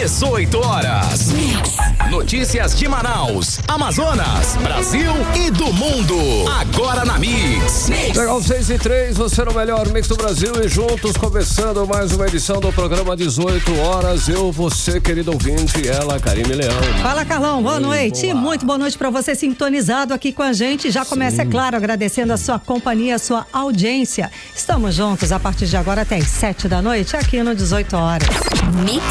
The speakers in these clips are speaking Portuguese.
18 horas. Notícias de Manaus, Amazonas, Brasil e do mundo. Agora na Mix. Legal, 6:03, você no melhor Mix do Brasil e juntos começando mais uma edição do programa 18 horas. Eu, você, querido ouvinte, e ela, Karime Leão. Fala, Carlão, boa noite. Olá. Muito boa noite pra você sintonizado aqui com a gente. Já começa, é claro, agradecendo a sua companhia, a sua audiência. Estamos juntos a partir de agora até as 7 da noite, aqui no 18 horas. Mix.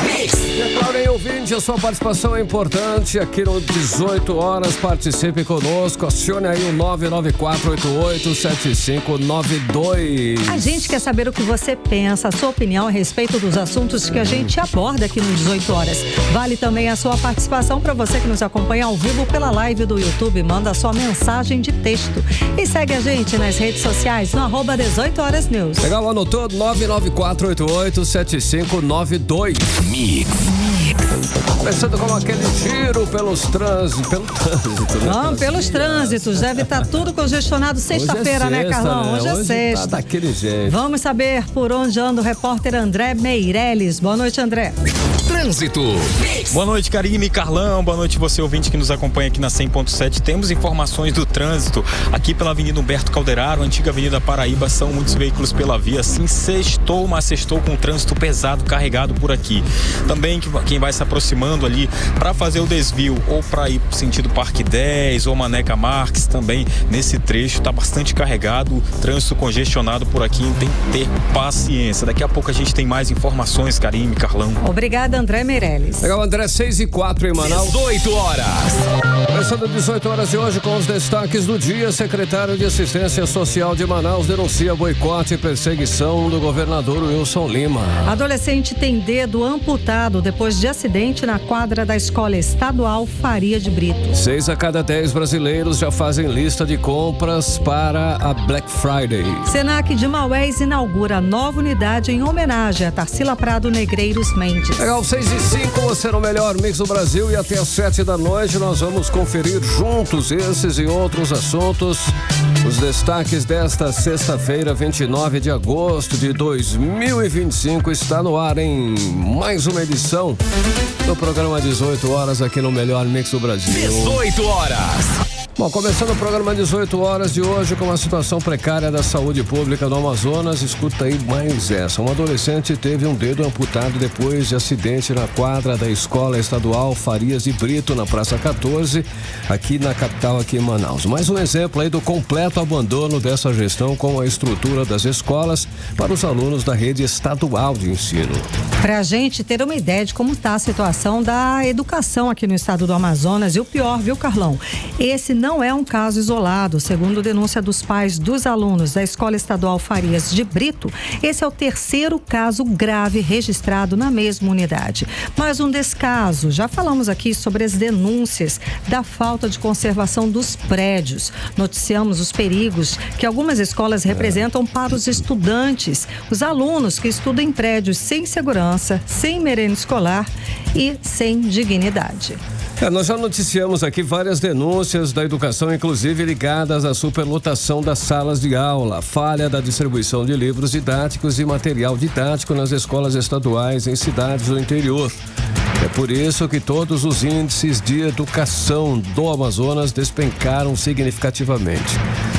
E é claro, hein, ouvinte, a sua participação é importante aqui no 18 horas. Participe conosco, acione aí o 994887592. A gente quer saber o que você pensa, a sua opinião a respeito dos assuntos que a gente aborda aqui no 18 horas. Vale também a sua participação para você que nos acompanha ao vivo pela live do YouTube. Manda a sua mensagem de texto. E segue a gente nas redes sociais no @18 horas news. Legal, anotou? 994887592. Mix. Começando com aquele giro pelo trânsito, né? Não, pelos trânsitos. Deve estar tudo congestionado sexta-feira, Hoje é né, sexta, Carlão? né? Hoje é sexta. Tá daquele jeito. Vamos saber por onde anda o repórter André Meireles. Boa noite, André. Trânsito. Boa noite, Karime e Carlão. Boa noite, você ouvinte que nos acompanha aqui na 100.7. Temos informações do trânsito aqui pela Avenida Humberto Calderaro, antiga Avenida Paraíba. São muitos veículos pela via. Sim, sextou com trânsito pesado carregado por aqui. Também quem vai se aproximando ali para fazer o desvio ou para ir sentido Parque 10 ou Maneca Marques, também nesse trecho está bastante carregado, trânsito congestionado por aqui, tem que ter paciência. Daqui a pouco a gente tem mais informações, Karime, Carlão. Obrigada, André Meireles. Legal, André, 6:04 em Manaus. 18 horas. Começando 18 horas de hoje com os destaques do dia. Secretário de Assistência Social de Manaus denuncia boicote e perseguição do governador Wilson Lima. Adolescente tem dedo amputado depois de acidente na quadra da Escola Estadual Faria de Brito. 6 a cada 10 brasileiros já fazem lista de compras para a Black Friday. Senac de Maués inaugura nova unidade em homenagem a Tarsila Prado Negreiros Mendes. Legal, 6:05, você no melhor Mix do Brasil e até às 7 da noite nós vamos conferir juntos esses e outros assuntos. Os destaques desta sexta-feira, 29 de agosto de 2025, está no ar em mais uma edição do programa 18 horas aqui no melhor Mix do Brasil. 18 horas. Bom, começando o programa 18 horas de hoje com a situação precária da saúde pública no Amazonas, escuta aí mais essa. Um adolescente teve um dedo amputado depois de acidente na quadra da Escola Estadual Farias de Brito, na Praça 14, aqui na capital, aqui em Manaus. Mais um exemplo aí do completo abandono dessa gestão com a estrutura das escolas para os alunos da rede estadual de ensino. Para a gente ter uma ideia de como está a situação da educação aqui no estado do Amazonas, e o pior, viu, Carlão? Esse não é um caso isolado. Segundo denúncia dos pais dos alunos da Escola Estadual Farias de Brito, esse é o terceiro caso grave registrado na mesma unidade. Mais um descaso. Já falamos aqui sobre as denúncias da falta de conservação dos prédios. Noticiamos os perigos que algumas escolas representam para os estudantes, os alunos que estudam em prédios sem segurança, sem merenda escolar e sem dignidade. Nós já noticiamos aqui várias denúncias da educação, inclusive ligadas à superlotação das salas de aula, falha da distribuição de livros didáticos e material didático nas escolas estaduais em cidades do interior. É por isso que todos os índices de educação do Amazonas despencaram significativamente.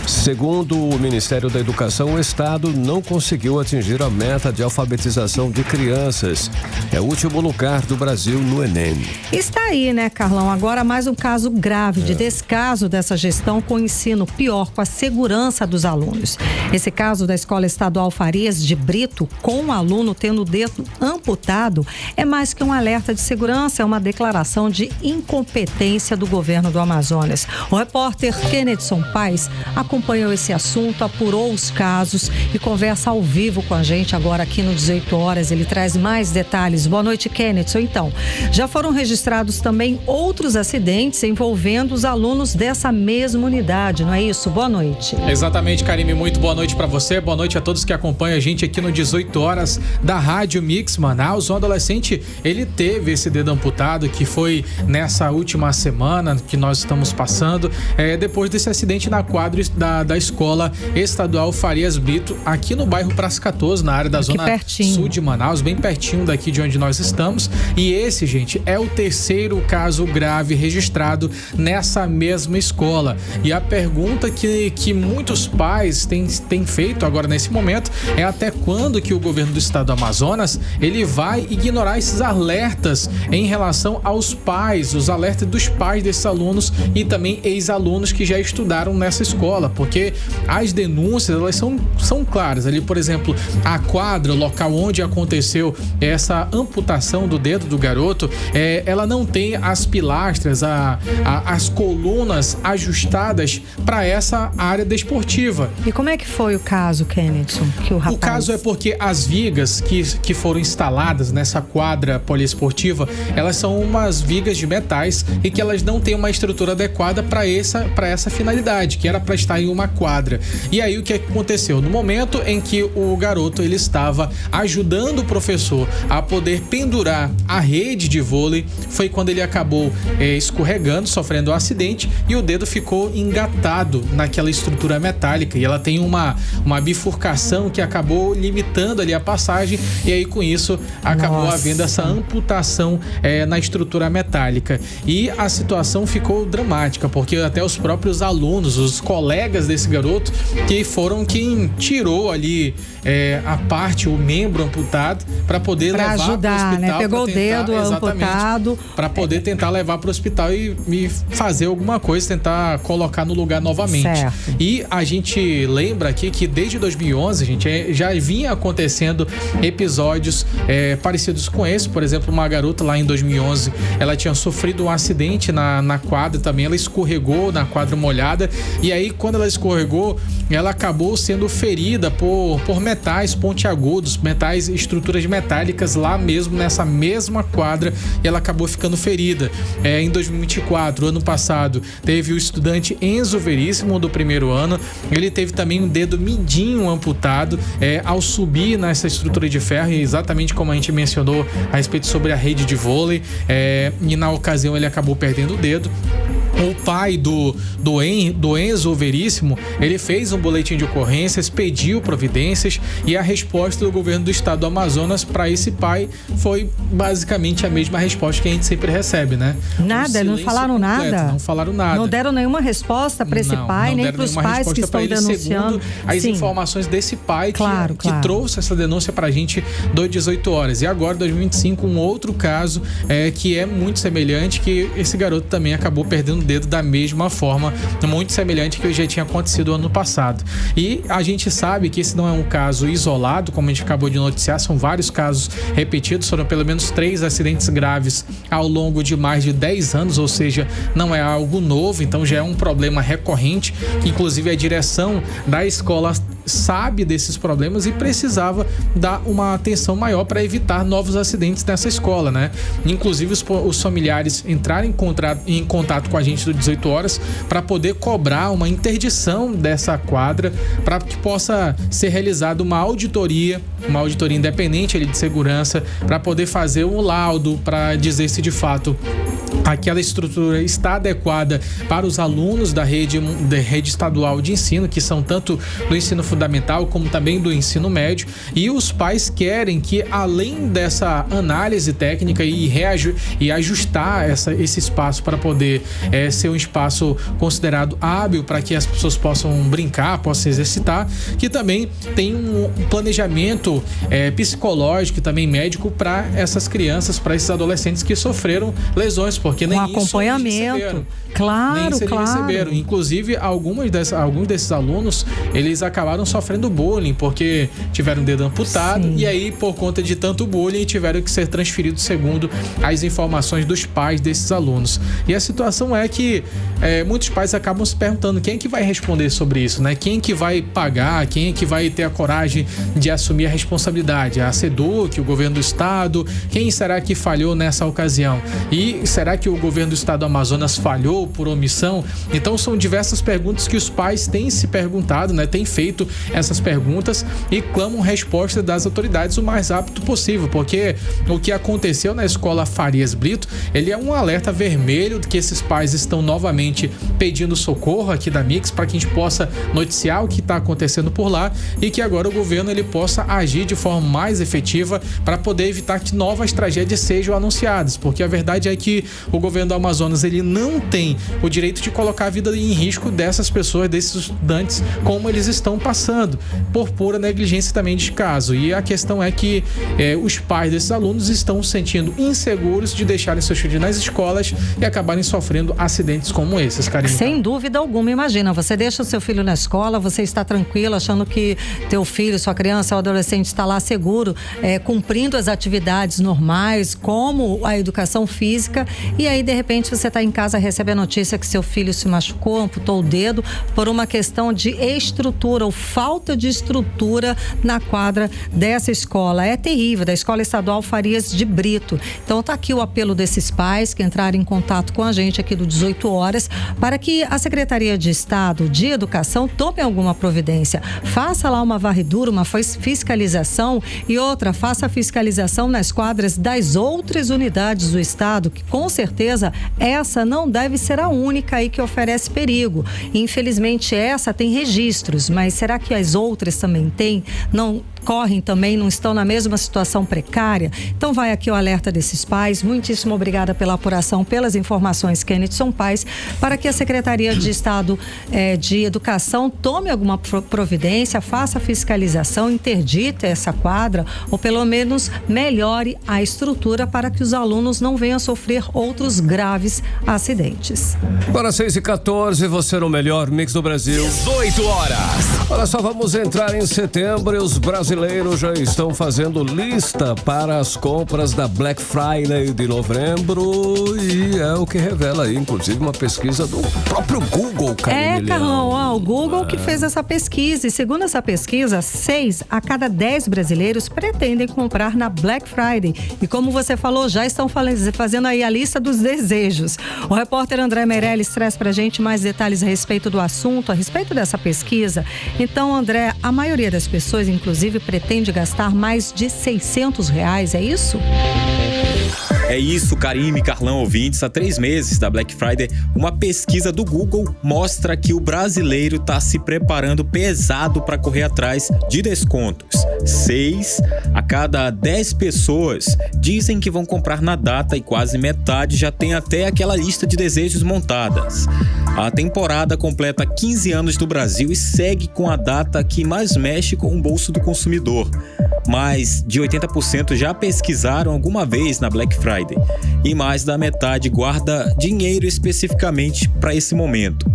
Segundo o Ministério da Educação, o Estado não conseguiu atingir a meta de alfabetização de crianças. É o último lugar do Brasil no Enem. Está aí, né, Carlão? Agora mais um caso grave de descaso dessa gestão com o ensino, pior, com a segurança dos alunos. Esse caso da Escola Estadual Farias de Brito, com um aluno tendo o dedo amputado, é mais que um alerta de segurança, é uma declaração de incompetência do governo do Amazonas. O repórter Kennedson Paes acompanhou esse assunto, apurou os casos e conversa ao vivo com a gente agora aqui no 18 horas. Ele traz mais detalhes. Boa noite, Kennedson. Então, já foram registrados também outros acidentes envolvendo os alunos dessa mesma unidade, não é isso? Boa noite. Exatamente, Karime. Muito boa noite para você. Boa noite a todos que acompanham a gente aqui no 18 horas da Rádio Mix Manaus. Um adolescente, ele teve esse dedo amputado, que foi nessa última semana que nós estamos passando, depois desse acidente na quadra da da Escola Estadual Farias Brito, aqui no bairro Prascatoso, na área da zona sul de Manaus, bem pertinho daqui de onde nós estamos. E esse, gente, é o terceiro caso grave registrado nessa mesma escola. E a pergunta que muitos pais têm feito agora nesse momento é até quando que o governo do estado do Amazonas ele vai ignorar esses alertas em relação aos pais, os alertas dos pais desses alunos e também ex-alunos que já estudaram nessa escola, porque as denúncias elas são claras. Ali, por exemplo, a quadra, o local onde aconteceu essa amputação do dedo do garoto, ela não tem as pilastras, as colunas ajustadas para essa área desportiva. E como é que foi o caso, Kennedy? O caso é porque as vigas que foram instaladas nessa quadra poliesportiva, elas são umas vigas de metais e que elas não têm uma estrutura adequada para essa finalidade, que era para estar em uma quadra. E aí o que aconteceu? No momento em que o garoto ele estava ajudando o professor a poder pendurar a rede de vôlei, foi quando ele acabou escorregando, sofrendo um acidente e o dedo ficou engatado naquela estrutura metálica e ela tem uma bifurcação que acabou limitando ali a passagem e aí com isso acabou havendo essa amputação na estrutura metálica. E a situação ficou dramática, porque até os próprios alunos, os colegas desse garoto, que foram quem tirou ali o membro amputado para poder levar para o hospital. Né? Pegou o dedo amputado. Para poder tentar levar para o hospital e fazer alguma coisa, tentar colocar no lugar novamente. Certo. E a gente lembra aqui que desde 2011, gente, já vinha acontecendo episódios parecidos com esse. Por exemplo, uma garota lá em 2011, ela tinha sofrido um acidente na quadra também, ela escorregou na quadra molhada e aí quando ela escorregou, ela acabou sendo ferida por metais pontiagudos, estruturas metálicas lá mesmo nessa mesma quadra e ela acabou ficando ferida. Em 2024, ano passado, teve o estudante Enzo Veríssimo do primeiro ano, ele teve também um dedo mindinho amputado ao subir nessa estrutura de ferro, exatamente como a gente mencionou a respeito sobre a rede de vôlei, e na ocasião ele acabou perdendo o dedo. O pai do Enzo Veríssimo, ele fez um boletim de ocorrências, pediu providências e a resposta do governo do estado do Amazonas para esse pai foi basicamente a mesma resposta que a gente sempre recebe, né? Nada, não falaram completo, nada. Não falaram nada. Não deram nenhuma resposta para esse pai, nem para os pais que estão denunciando. As informações desse pai que trouxe essa denúncia para a gente do 18 horas. E agora, 2025, um outro caso que é muito semelhante, que esse garoto também acabou perdendo o dedo da mesma forma, muito semelhante que já tinha acontecido ano passado. E a gente sabe que esse não é um caso isolado, como a gente acabou de noticiar, são vários casos repetidos, foram pelo menos 3 acidentes graves ao longo de mais de 10 anos, ou seja, não é algo novo, então já é um problema recorrente, que inclusive a direção da escola sabe desses problemas e precisava dar uma atenção maior para evitar novos acidentes nessa escola, né? Inclusive os familiares entraram em contato com a gente do 18 horas para poder cobrar uma interdição dessa quadra para que possa ser realizada uma auditoria independente ali de segurança, para poder fazer um laudo para dizer se de fato aquela estrutura está adequada para os alunos da rede estadual de ensino, que são tanto do ensino fundamental como também do ensino médio, e os pais querem que, além dessa análise técnica e ajustar esse espaço para poder ser um espaço considerado hábil para que as pessoas possam brincar, possam se exercitar, que também tem um planejamento psicológico e também médico para essas crianças, para esses adolescentes que sofreram lesões, porque nem acompanhamento. Claro. Receberam. Inclusive, alguns desses alunos, eles acabaram sofrendo bullying, porque tiveram o dedo amputado. Sim. E aí, por conta de tanto bullying, tiveram que ser transferidos segundo as informações dos pais desses alunos. E a situação é que muitos pais acabam se perguntando quem é que vai responder sobre isso, né? Quem é que vai pagar, quem é que vai ter a coragem de assumir a responsabilidade? A SEDUC, o governo do estado? Quem será que falhou nessa ocasião? E será que o governo do estado do Amazonas falhou por omissão? Então são diversas perguntas que os pais têm se perguntado, né? Têm feito essas perguntas e clamam resposta das autoridades o mais rápido possível, porque o que aconteceu na escola Farias Brito, ele é um alerta vermelho de que esses pais estão novamente pedindo socorro aqui da Mix para que a gente possa noticiar o que está acontecendo por lá e que agora o governo ele possa agir de forma mais efetiva para poder evitar que novas tragédias sejam anunciadas, porque a verdade é que o governo do Amazonas ele não tem o direito de colocar a vida em risco dessas pessoas, desses estudantes, como eles estão passando, por pura negligência também de caso. E a questão é que os pais desses alunos estão se sentindo inseguros de deixarem seus filhos nas escolas e acabarem sofrendo acidentes como esses, Karine. Sem dúvida alguma, imagina, você deixa o seu filho na escola, você está tranquilo, achando que teu filho, sua criança ou adolescente está lá seguro, cumprindo as atividades normais, como a educação física, e aí de repente você está em casa, recebe a notícia que seu filho se machucou, amputou o dedo por uma questão de estrutura ou falta de estrutura na quadra dessa escola. É terrível, da Escola Estadual Farias de Brito. Então tá aqui o apelo desses pais que entraram em contato com a gente aqui do 18 horas para que a Secretaria de Estado de Educação tome alguma providência. Faça lá uma varredura, uma fiscalização e outra, faça a fiscalização nas quadras das outras unidades do estado, que com certeza essa não deve ser a única aí que oferece perigo. Infelizmente essa tem registros, mas será que as outras também têm? Não correm também, não estão na mesma situação precária? Então vai aqui o alerta desses pais. Muitíssimo obrigada pela apuração, pelas informações, Kenneth. São pais para que a Secretaria de Estado de Educação tome alguma providência, faça a fiscalização, interdite essa quadra ou pelo menos melhore a estrutura para que os alunos não venham a sofrer outros graves acidentes. Agora 6h14, você no melhor Mix do Brasil. 18 horas. Olha só, vamos entrar em setembro e os brasileiros já estão fazendo lista para as compras da Black Friday de novembro e é o que revela aí, inclusive, uma pesquisa do próprio Google, Carlão, o Google que fez essa pesquisa e segundo essa pesquisa, 6 a cada 10 brasileiros pretendem comprar na Black Friday e como você falou, já estão fazendo aí a lista dos desejos. O repórter André Meirelles traz pra gente mais detalhes a respeito do assunto, a respeito dessa pesquisa. Então, André, a maioria das pessoas, inclusive, pretende gastar mais de R$600, é isso? É isso, Karine, Carlão, ouvintes. Há 3 meses da Black Friday, uma pesquisa do Google mostra que o brasileiro está se preparando pesado para correr atrás de descontos. 6 a cada 10 pessoas dizem que vão comprar na data e quase metade já tem até aquela lista de desejos montadas. A temporada completa 15 anos do Brasil e segue com a data que mais mexe com o bolso do consumidor. Mais de 80% já pesquisaram alguma vez na Black Friday e mais da metade guarda dinheiro especificamente para esse momento.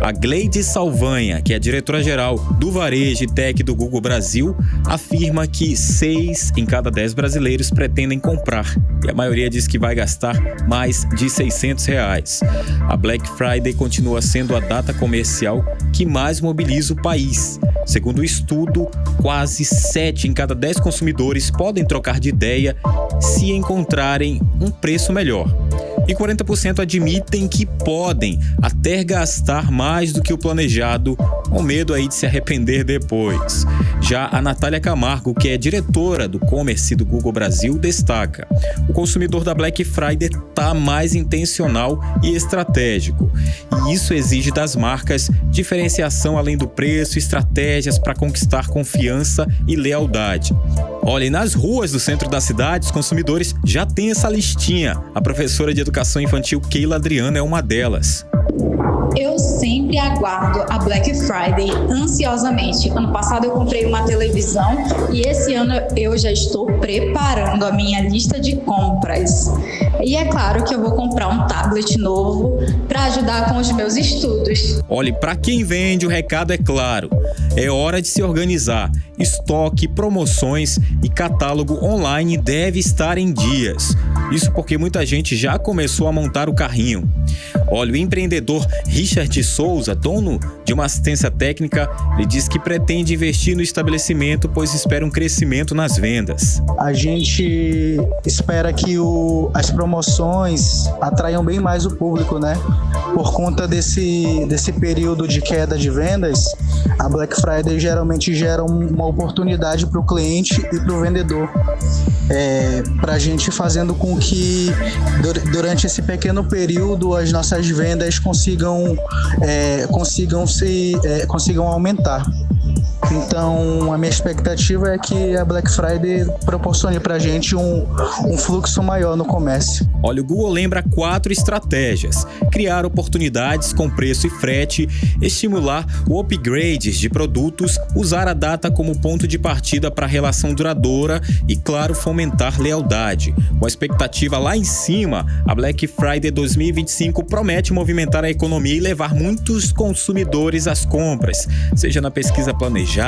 A Gleide Salvanha, que é a diretora-geral do Varejo e Tech do Google Brasil, afirma que 6 em cada 10 brasileiros pretendem comprar e a maioria diz que vai gastar mais de R$600. A Black Friday continua sendo a data comercial que mais mobiliza o país. Segundo o estudo, quase 7 em cada 10 consumidores podem trocar de ideia se encontrarem um preço melhor. E 40% admitem que podem até gastar mais do que o planejado, com medo aí de se arrepender depois. Já a Natália Camargo, que é diretora do e-commerce do Google Brasil, destaca: o consumidor da Black Friday está mais intencional e estratégico. E isso exige das marcas diferenciação além do preço, estratégias para conquistar confiança e lealdade. Olha, e nas ruas do centro da cidade, os consumidores já têm essa listinha. A professora de educação infantil Keila Adriana é uma delas. Eu sempre aguardo a Black Friday ansiosamente. Ano passado eu comprei uma televisão e esse ano eu já estou preparando a minha lista de compras. E é claro que eu vou comprar um tablet novo para ajudar com os meus estudos. Olha, para quem vende, o recado é claro. É hora de se organizar. Estoque, promoções e catálogo online deve estar em dias. Isso porque muita gente já começou a montar o carrinho. Olha, o empreendedor Richard Souza, dono de uma assistência técnica, ele diz que pretende investir no estabelecimento, pois espera um crescimento nas vendas. A gente espera que as promoções atraiam bem mais o público, né? Por conta desse período de queda de vendas, a Black Friday geralmente gera uma oportunidade para o cliente e para o vendedor. Para a gente fazendo com que durante esse pequeno período as nossas vendas consigam aumentar. Então, a minha expectativa é que a Black Friday proporcione para a gente um fluxo maior no comércio. Olha, o Google lembra 4 estratégias: criar oportunidades com preço e frete, estimular o upgrade de produtos, usar a data como ponto de partida para relação duradoura e, claro, fomentar lealdade. Com a expectativa lá em cima, a Black Friday 2025 promete movimentar a economia e levar muitos consumidores às compras, seja na pesquisa planejada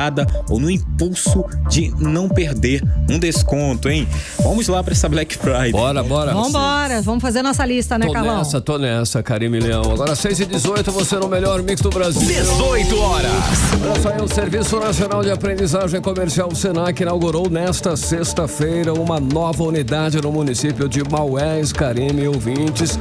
ou no impulso de não perder um desconto, hein? Vamos lá para essa Black Friday. Bora. Vambora, vamos fazer nossa lista, né, Carlão? Tô nessa, Karime Leão. Agora 6h18, você no melhor mix do Brasil. 18 horas. Olha só aí, o Serviço Nacional de Aprendizagem Comercial, o Senac, inaugurou nesta sexta-feira uma nova unidade no município de Maués, Karime, ouvintes,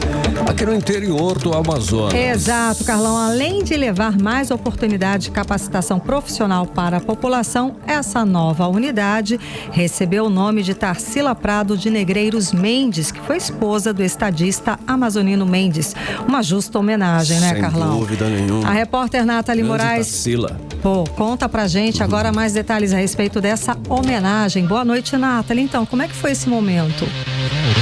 aqui no interior do Amazonas. Exato, Carlão. Além de levar mais oportunidade de capacitação profissional para a população, essa nova unidade recebeu o nome de Tarsila Prado de Negreiros Mendes, que foi esposa do estadista amazonino Mendes. Uma justa homenagem, né, Carlão? Sem dúvida nenhuma. A repórter Nathalie Moraes Tarsila. Conta pra gente agora mais detalhes a respeito dessa homenagem. Boa noite, Nathalie. Então, como é que foi esse momento?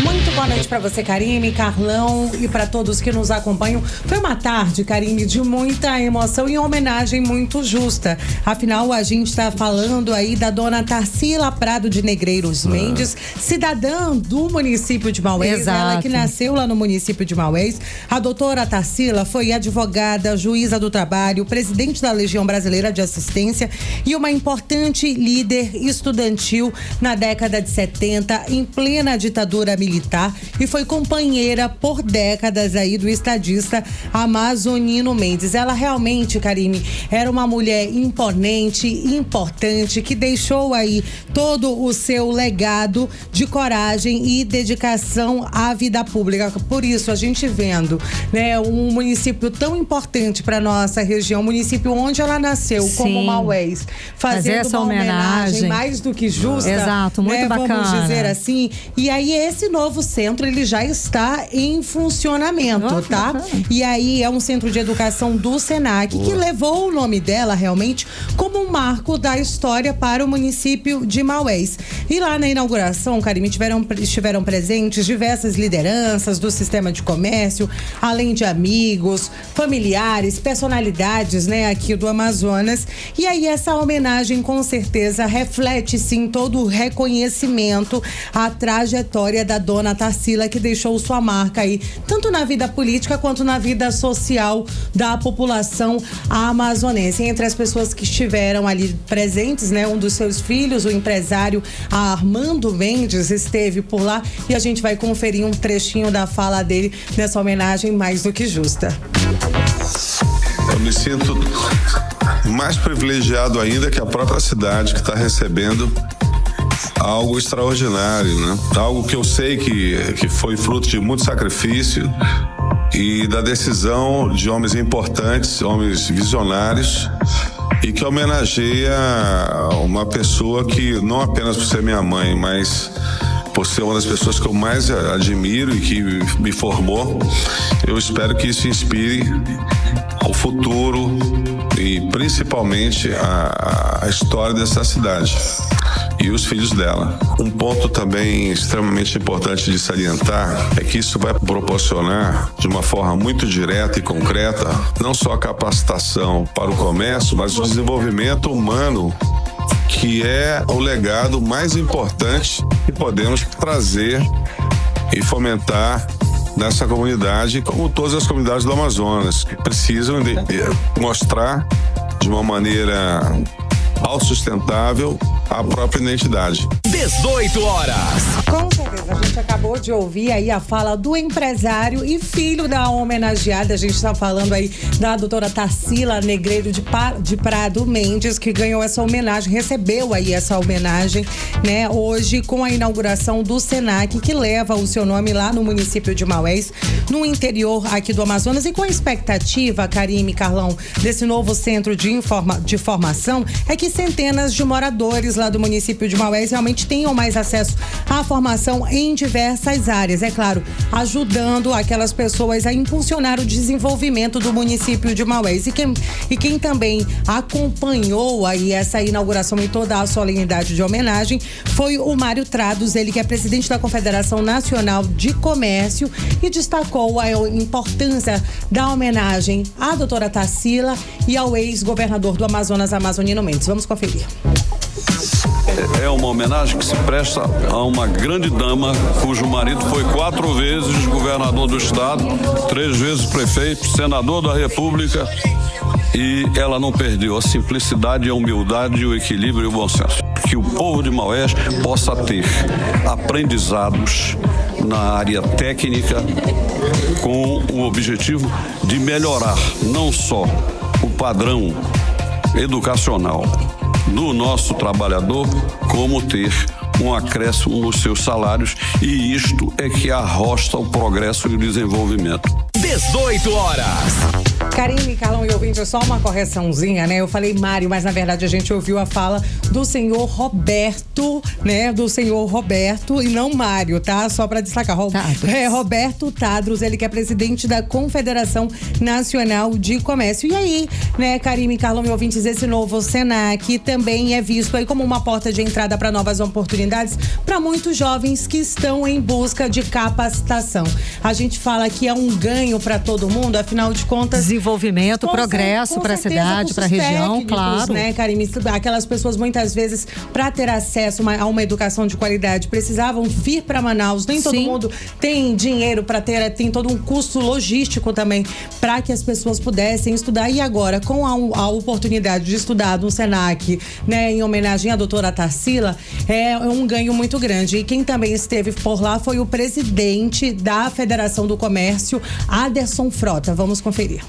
Muito boa noite para você, Karime, Carlão, e para todos que nos acompanham. Foi uma tarde, Karime, de muita emoção e homenagem muito justa. Afinal, a gente está falando aí da dona Tarsila Prado de Negreiros Mendes, cidadã do município de Maués. Exato. Ela que nasceu lá no município de Maués. A doutora Tarsila foi advogada, juíza do trabalho, presidente da Legião Brasileira de Assistência e uma importante líder estudantil na década de 70, em plena ditadura militar, e foi companheira por décadas aí do estadista amazonino Mendes. Ela realmente, Karime, era uma mulher imponente, importante, que deixou aí todo o seu legado de coragem e dedicação à vida pública. Por isso, a gente vendo, né, um município tão importante para nossa região, município onde ela nasceu, Sim. como Maués, fazendo essa uma homenagem mais do que justa. Exato, muito bacana. Vamos dizer assim. E aí, esse novo centro, ele já está em funcionamento, tá? Bacana. E aí, é um centro de educação do Senac, que levou o nome dela, realmente, como um marco da história para o município de Maués. E lá na inauguração, Karime, estiveram presentes diversas lideranças do sistema de comércio, além de amigos, familiares, personalidades, né, aqui do Amazonas. E aí, essa homenagem, com certeza, reflete, sim, todo o reconhecimento à trajetória da dona Tarsila, que deixou sua marca aí, tanto na vida política quanto na vida social da população amazonense. Entre as pessoas que estiveram ali presentes, né, um dos seus filhos, o empresário Armando Mendes, esteve por lá, e a gente vai conferir um trechinho da fala dele nessa homenagem mais do que justa. Eu me sinto mais privilegiado ainda que a própria cidade, que está recebendo algo extraordinário, né? Algo que eu sei que foi fruto de muito sacrifício e da decisão de homens importantes, homens visionários, e que homenageia uma pessoa que, não apenas por ser minha mãe, mas por ser uma das pessoas que eu mais admiro e que me formou. Eu espero que isso inspire ao futuro e principalmente a história dessa cidade e os filhos dela. Um ponto também extremamente importante de salientar é que isso vai proporcionar, de uma forma muito direta e concreta, não só a capacitação para o comércio, mas o desenvolvimento humano, que é o legado mais importante que podemos trazer e fomentar nessa comunidade, como todas as comunidades do Amazonas, que precisam mostrar de uma maneira autossustentável a própria identidade. 18 horas. Com certeza, a gente acabou de ouvir aí a fala do empresário e filho da homenageada. A gente está falando aí da doutora Tarsila Negreiro de Prado Mendes, que ganhou essa homenagem, recebeu aí essa homenagem, né? Hoje, com a inauguração do SENAC, que leva o seu nome lá no município de Maués, no interior aqui do Amazonas, e com a expectativa, Karime, Carlão, desse novo centro de formação, é que centenas de moradores lá do município de Maués realmente tenham mais acesso à formação em diversas áreas, é claro, ajudando aquelas pessoas a impulsionar o desenvolvimento do município de Maués. E quem também acompanhou aí essa inauguração e toda a solenidade de homenagem foi o Mário Trados, ele que é presidente da Confederação Nacional de Comércio, e destacou a importância da homenagem à doutora Tarsila e ao ex-governador do Amazonas, Amazonino Mendes. Vamos conferir. É uma homenagem que se presta a uma grande dama cujo marido foi 4 vezes governador do estado, 3 vezes prefeito, senador da República, e ela não perdeu a simplicidade, a humildade, o equilíbrio e o bom senso. Que o povo de Maués possa ter aprendizados na área técnica com o objetivo de melhorar não só o padrão educacional do nosso trabalhador, como ter um acréscimo nos seus salários, e isto é que arrosta o progresso e o desenvolvimento. 18 horas. Karime, Carlão e ouvinte, só uma correçãozinha, né? Eu falei Mário, mas na verdade a gente ouviu a fala do senhor Roberto, né? Do senhor Roberto e não Mário, tá? Só pra destacar. Roberto Tadros, ele que é presidente da Confederação Nacional de Comércio. E aí, né, Karime, Carlão e ouvintes, esse novo SENAC também é visto aí como uma porta de entrada para novas oportunidades para muitos jovens que estão em busca de capacitação. A gente fala que é um ganho para todo mundo, afinal de contas, desenvolvimento, progresso para a cidade, para a região, claro. Né, Karime? Aquelas pessoas muitas vezes, para ter acesso a uma educação de qualidade, precisavam vir para Manaus. Nem todo mundo tem dinheiro para ter, tem todo um custo logístico também para que as pessoas pudessem estudar. E agora, com a oportunidade de estudar no SENAC, né, em homenagem à doutora Tarsila, é um ganho muito grande. E quem também esteve por lá foi o presidente da Federação do Comércio, Aderson Frota. Vamos conferir.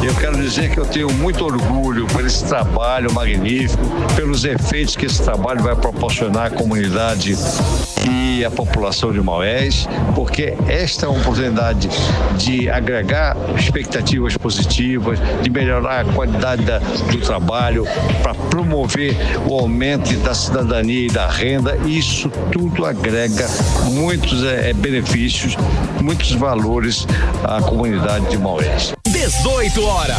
Eu quero dizer que eu tenho muito orgulho por esse trabalho magnífico, pelos efeitos que esse trabalho vai proporcionar à comunidade e à população de Maués, porque esta é uma oportunidade de agregar expectativas positivas, de melhorar a qualidade do trabalho, para promover o aumento da cidadania e da renda. Isso tudo agrega muitos benefícios, muitos valores à comunidade de Maués. 18 horas.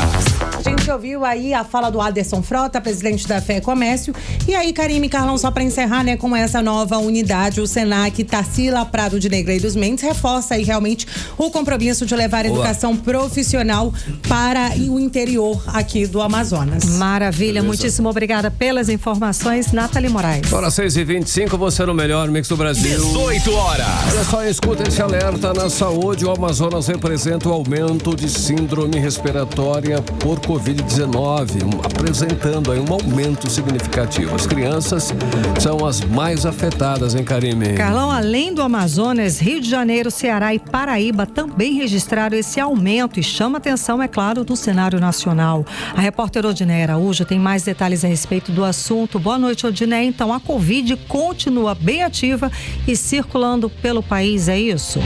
A gente ouviu aí a fala do Aderson Frota, presidente da Fé Comércio. E aí, Karime, Carlão, só para encerrar, né, com essa nova unidade, o SENAC Tarsila Prado de Negreiros Mendes reforça aí realmente o compromisso de levar a educação profissional para o interior aqui do Amazonas. Maravilha, muitíssimo obrigada pelas informações, Nathalie Moraes. Hora 6h25, você no melhor mix do Brasil. 18 horas. Olha só, escuta esse alerta na saúde. O Amazonas representa o aumento de síndrome respiratória por Covid-19, apresentando aí um aumento significativo. As crianças são as mais afetadas, hein, Karime? Carlão, além do Amazonas, Rio de Janeiro, Ceará e Paraíba também registraram esse aumento e chama atenção, é claro, do cenário nacional. A repórter Odiné Araújo tem mais detalhes a respeito do assunto. Boa noite, Odiné. Então, a Covid continua bem ativa e circulando pelo país, é isso?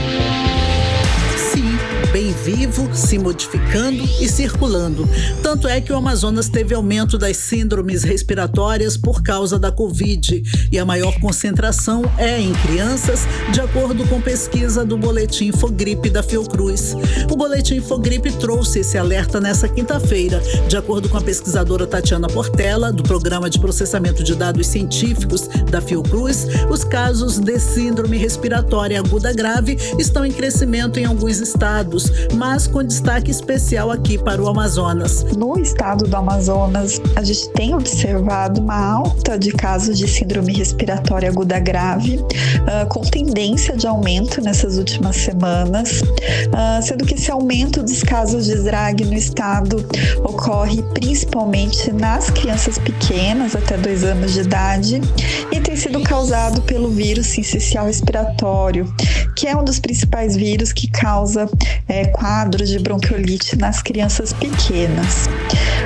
Bem vivo, se modificando e circulando. Tanto é que o Amazonas teve aumento das síndromes respiratórias por causa da Covid, e a maior concentração é em crianças, de acordo com pesquisa do Boletim Infogripe da Fiocruz. O Boletim Infogripe trouxe esse alerta nessa quinta-feira. De acordo com a pesquisadora Tatiana Portela, do Programa de Processamento de Dados Científicos da Fiocruz, os casos de síndrome respiratória aguda grave estão em crescimento em alguns estados, estados, mas com destaque especial aqui para o Amazonas. No estado do Amazonas, a gente tem observado uma alta de casos de síndrome respiratória aguda grave, com tendência de aumento nessas últimas semanas, sendo que esse aumento dos casos de SRAG no estado ocorre principalmente nas crianças pequenas, até 2 anos de idade, e tem sido causado pelo vírus sincicial respiratório, que é um dos principais vírus que causa quadros de bronquiolite nas crianças pequenas.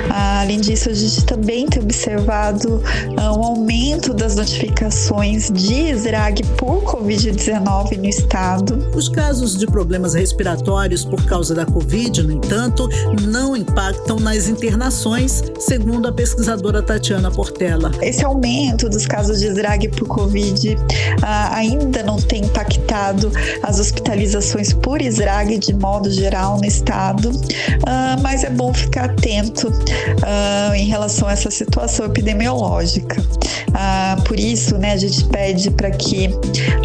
Além disso, a gente também tem observado um aumento das notificações de SRAG por Covid-19 no estado. Os casos de problemas respiratórios por causa da Covid, no entanto, não impactam nas internações, segundo a pesquisadora Tatiana Portela. Esse aumento dos casos de SRAG por Covid ainda não tem impactado as hospitalizações por SRAG de modo geral no estado, mas é bom ficar atento em relação a essa situação epidemiológica. Por isso, né, a gente pede para que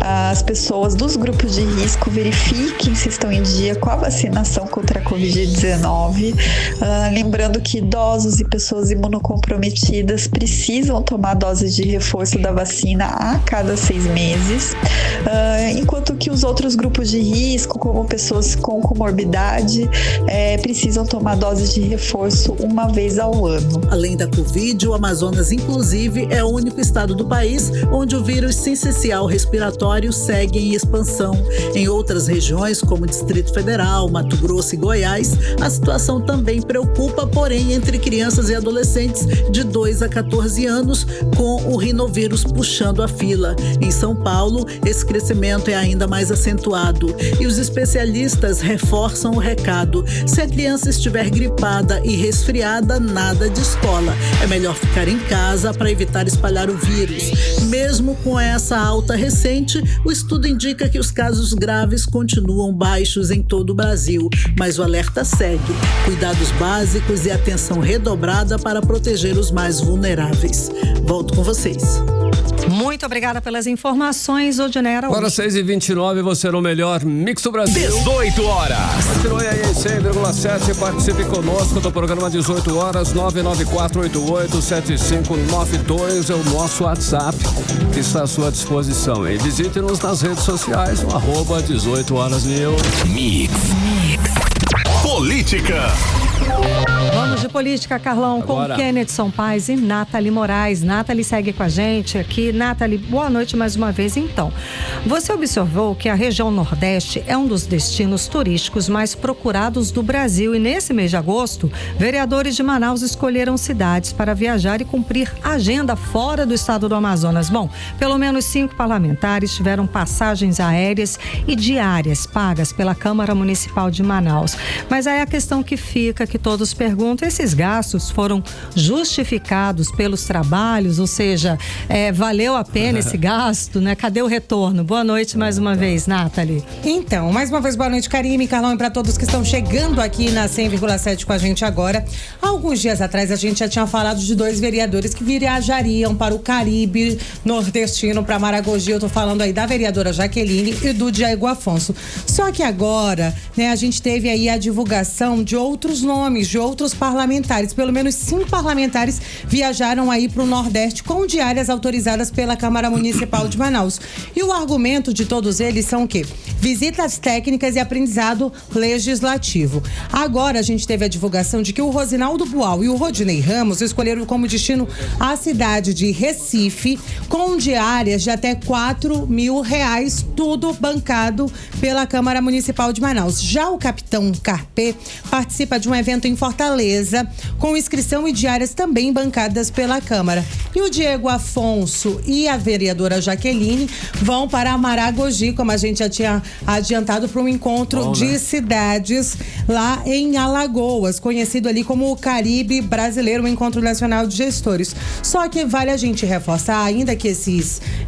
as pessoas dos grupos de risco verifiquem se estão em dia com a vacinação contra a Covid-19, lembrando que idosos e pessoas imunocomprometidas precisam tomar doses de reforço da vacina a cada 6 meses, enquanto que os outros grupos de risco, como pessoas com comorbidade, precisam tomar doses de reforço uma vez ao ano. Além da Covid, o Amazonas, inclusive, é o único estado do país onde o vírus sincicial respiratório segue em expansão. Em outras regiões, como o Distrito Federal, Mato Grosso e Goiás, a situação também preocupa, porém, entre crianças e adolescentes de 2 a 14 anos, com o rinovírus puxando a fila. Em São Paulo, esse crescimento é ainda mais acentuado. E os especialistas reforçam o recado: se a criança estiver gripada e resfriada, nada de escola. É melhor ficar em casa para evitar espalhar o vírus. Mesmo com essa alta recente, o estudo indica que os casos graves continuam baixos em todo o Brasil, mas o alerta segue. Cuidados básicos e atenção redobrada para proteger os mais vulneráveis. Volto com vocês. Muito obrigada pelas informações, Odinera. Agora 6h29, você no melhor Mix do Brasil. 18 horas. Continue aí em 100,7, participe conosco do programa 18 horas, 994887592 é o nosso WhatsApp que está à sua disposição. E visite-nos nas redes sociais, no @18horas.mil. Mix. Política. Vamos de política, Carlão, agora, com Kennedson Paes e Nathalie Moraes. Nathalie segue com a gente aqui. Nathalie, boa noite mais uma vez. Então, você observou que a região Nordeste é um dos destinos turísticos mais procurados do Brasil e nesse mês de agosto, vereadores de Manaus escolheram cidades para viajar e cumprir agenda fora do estado do Amazonas. Bom, pelo menos 5 parlamentares tiveram passagens aéreas e diárias pagas pela Câmara Municipal de Manaus. Mas aí a questão que fica, que todos perguntam, esses gastos foram justificados pelos trabalhos, ou seja, valeu a pena esse gasto, né? Cadê o retorno? Boa noite mais uma vez, Nathalie. Então, mais uma vez, boa noite, Karime, Carlão, e para todos que estão chegando aqui na 100,7 com a gente agora. Há alguns dias atrás, a gente já tinha falado de 2 vereadores que viajariam para o Caribe nordestino, para Maragogi. Eu tô falando aí da vereadora Jaqueline e do Diego Afonso. Só que agora, né, a gente teve aí a divulgação de outros nomes, de outros parlamentares. Pelo menos 5 parlamentares viajaram aí para o Nordeste com diárias autorizadas pela Câmara Municipal de Manaus. E o argumento de todos eles são o quê? Visitas técnicas e aprendizado legislativo. Agora a gente teve a divulgação de que o Rosinaldo Bual e o Rodinei Ramos escolheram como destino a cidade de Recife, com diárias de até R$4.000, tudo bancado pela Câmara Municipal de Manaus. Já o capitão Carpê participa de um evento em Fortaleza, com inscrição e diárias também bancadas pela Câmara. E o Diego Afonso e a vereadora Jaqueline vão para Maragogi, como a gente já tinha adiantado, para um encontro de cidades lá em Alagoas, conhecido ali como o Caribe Brasileiro, o Encontro Nacional de Gestores. Só que vale a gente reforçar, ainda que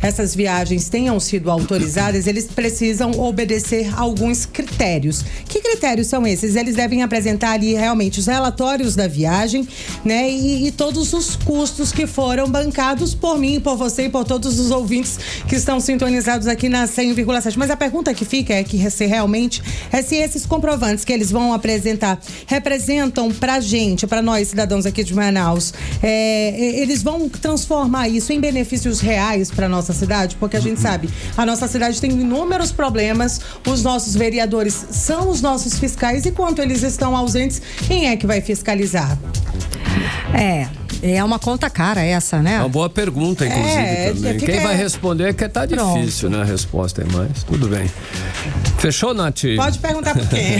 essas viagens tenham sido autorizadas, eles precisam obedecer a alguns critérios. Que critérios são esses? Eles devem apresentar ali realmente os relatórios horários da viagem, né? E todos os custos que foram bancados por mim, por você e por todos os ouvintes que estão sintonizados aqui na 100,7. Mas a pergunta que fica é que se esses comprovantes que eles vão apresentar representam pra gente, pra nós cidadãos aqui de Manaus, eles vão transformar isso em benefícios reais pra nossa cidade? Porque a gente sabe, a nossa cidade tem inúmeros problemas, os nossos vereadores são os nossos fiscais, e quando eles estão ausentes, quem é que vai fiscalizar? É uma conta cara essa, né? É uma boa pergunta, inclusive, também. Quem vai responder é que tá difícil, né? A resposta é mais. Tudo bem. Fechou, Nath? Pode perguntar por quê.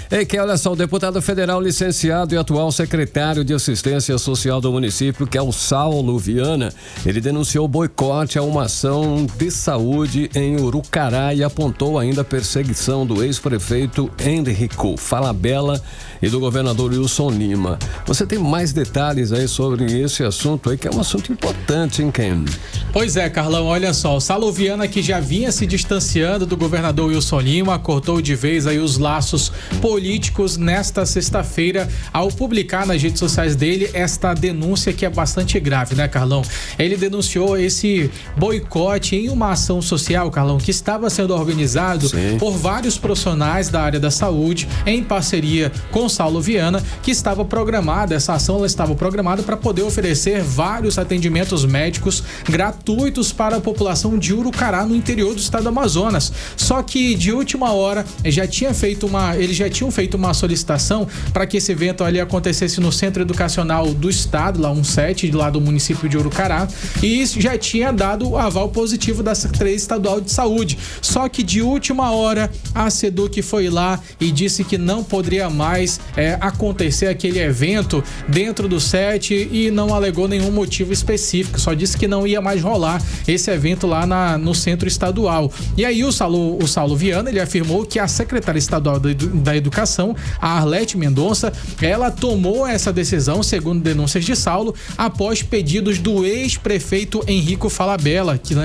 Ei, que olha só, o deputado federal licenciado e atual secretário de Assistência Social do município, que é o Saulo Viana, ele denunciou boicote a uma ação de saúde em Urucará e apontou ainda a perseguição do ex-prefeito Henrico Falabella e do governador Wilson Lima. Você tem mais detalhes aí sobre esse assunto aí, que é um assunto importante, hein, Ken? Pois é, Carlão, olha só, o Saulo Viana, que já vinha se distanciando do governador Wilson Lima, cortou de vez aí os laços políticos nesta sexta-feira ao publicar nas redes sociais dele esta denúncia que é bastante grave, né, Carlão? Ele denunciou esse boicote em uma ação social, Carlão, que estava sendo organizado por vários profissionais da área da saúde em parceria com Saulo Viana, que estava programada, essa ação ela estava programada para poder oferecer vários atendimentos médicos gratuitos para a população de Urucará, no interior do estado do Amazonas. Só que de última hora eles já tinham feito uma solicitação para que esse evento ali acontecesse no Centro Educacional do Estado, lá 17, lá do município de Urucará, e isso já tinha dado o aval positivo da Secretaria Estadual de Saúde. Só que de última hora a SEDUC foi lá e disse que não poderia mais acontecer aquele evento dentro do SET e não alegou nenhum motivo específico, só disse que não ia mais rolar esse evento lá no Centro Estadual. E aí o Saulo Viana, ele afirmou que a secretária estadual da Educação, a Arlete Mendonça, ela tomou essa decisão, segundo denúncias de Saulo, após pedidos do ex-prefeito Henrico Falabella, que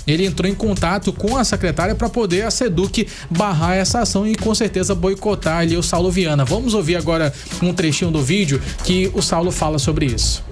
ele entrou em contato com a secretária para poder a SEDUC barrar essa ação e com certeza boicotar ali o Saulo Viana. Vamos ouvir agora um trechinho do vídeo que o Saulo fala sobre isso.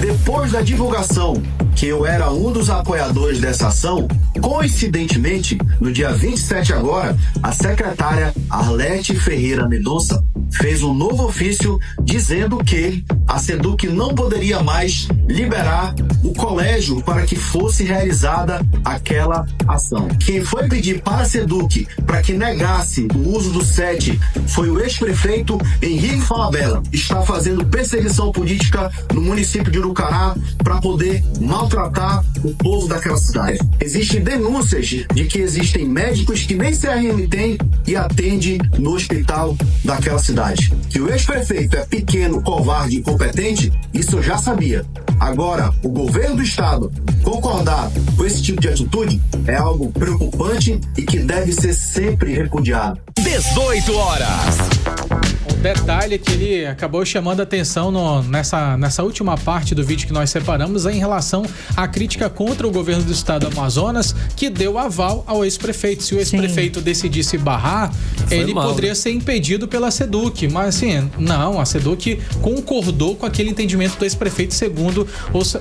Depois da divulgação que eu era um dos apoiadores dessa ação, coincidentemente, no dia 27 agora, a secretária Arlete Ferreira Mendonça fez um novo ofício dizendo que a SEDUC não poderia mais liberar o colégio para que fosse realizada aquela ação. Quem foi pedir para a SEDUC para que negasse o uso do SET foi o ex-prefeito Henrico Falabella. Está fazendo perseguição política no município de Urucará para poder maltratar o povo daquela cidade. Existem denúncias de que existem médicos que nem CRM tem e atendem no hospital daquela cidade. Que o ex-prefeito é pequeno, covarde e incompetente, isso eu já sabia. Agora, o governo do estado concordar com esse tipo de atitude é algo preocupante e que deve ser sempre repudiado. 18 horas. O detalhe é que ele acabou chamando a atenção nessa última parte do vídeo que nós separamos em relação à crítica contra o governo do estado do Amazonas, que deu aval ao ex-prefeito. Se o ex-prefeito decidisse barrar, ele poderia ser impedido pela SEDUC, mas assim, não, a SEDUC concordou com aquele entendimento do ex-prefeito, segundo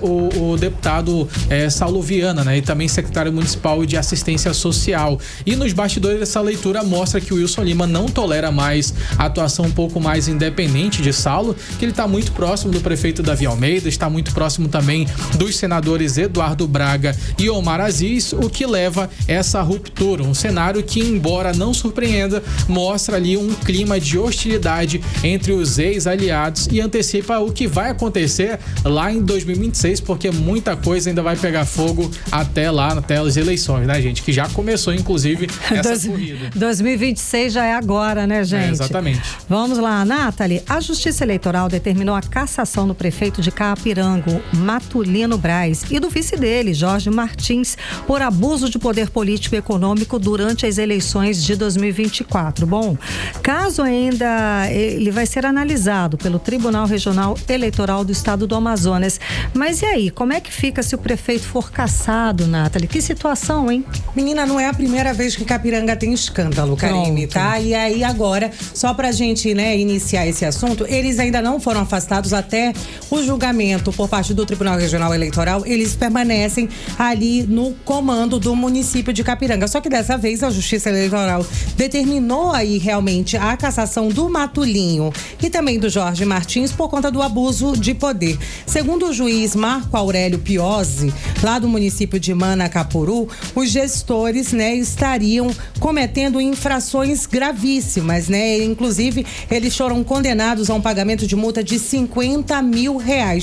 o deputado Saulo Viana, né, e também secretário municipal de Assistência Social. E nos bastidores dessa leitura mostra que o Wilson Lima não tolera mais a atuação um pouco mais independente de Saulo, que ele está muito próximo do prefeito Davi Almeida, está muito próximo também dos senadores Eduardo Braga e Omar Aziz, o que leva essa ruptura, um cenário que, embora não surpreenda, mostra ali um clima de hostilidade entre os ex-aliados e antecipa o que vai acontecer lá em 2026, porque muita coisa ainda vai pegar fogo até as eleições, né, gente? Que já começou, inclusive, essa corrida. 2026 já é agora, né, gente? Exatamente. Vamos lá, Nathalie. A Justiça Eleitoral determinou a cassação do prefeito de Caapirango, Matulino Braz, e do vice dele, Jorge Martins, por abuso de poder político e econômico durante as eleições de 2024. Bom, caso ainda ele vai ser analisado pelo Tribunal Regional Eleitoral do Estado do Amazonas. Mas e aí, como é que fica se o prefeito for cassado, Nathalie? Que situação, hein? Menina, não é a primeira vez que Capiranga tem escândalo, Karine, tá? E aí agora, só pra gente, né, né, iniciar esse assunto, eles ainda não foram afastados até o julgamento por parte do Tribunal Regional Eleitoral. Eles permanecem ali no comando do município de Capiranga. Só que dessa vez a Justiça Eleitoral determinou aí realmente a cassação do Matulinho e também do Jorge Martins por conta do abuso de poder. Segundo o juiz Marco Aurélio Piozzi, lá do município de Manacapuru, os gestores, né, estariam cometendo infrações gravíssimas, né? Inclusive, eles foram condenados a um pagamento de multa de R$50 mil,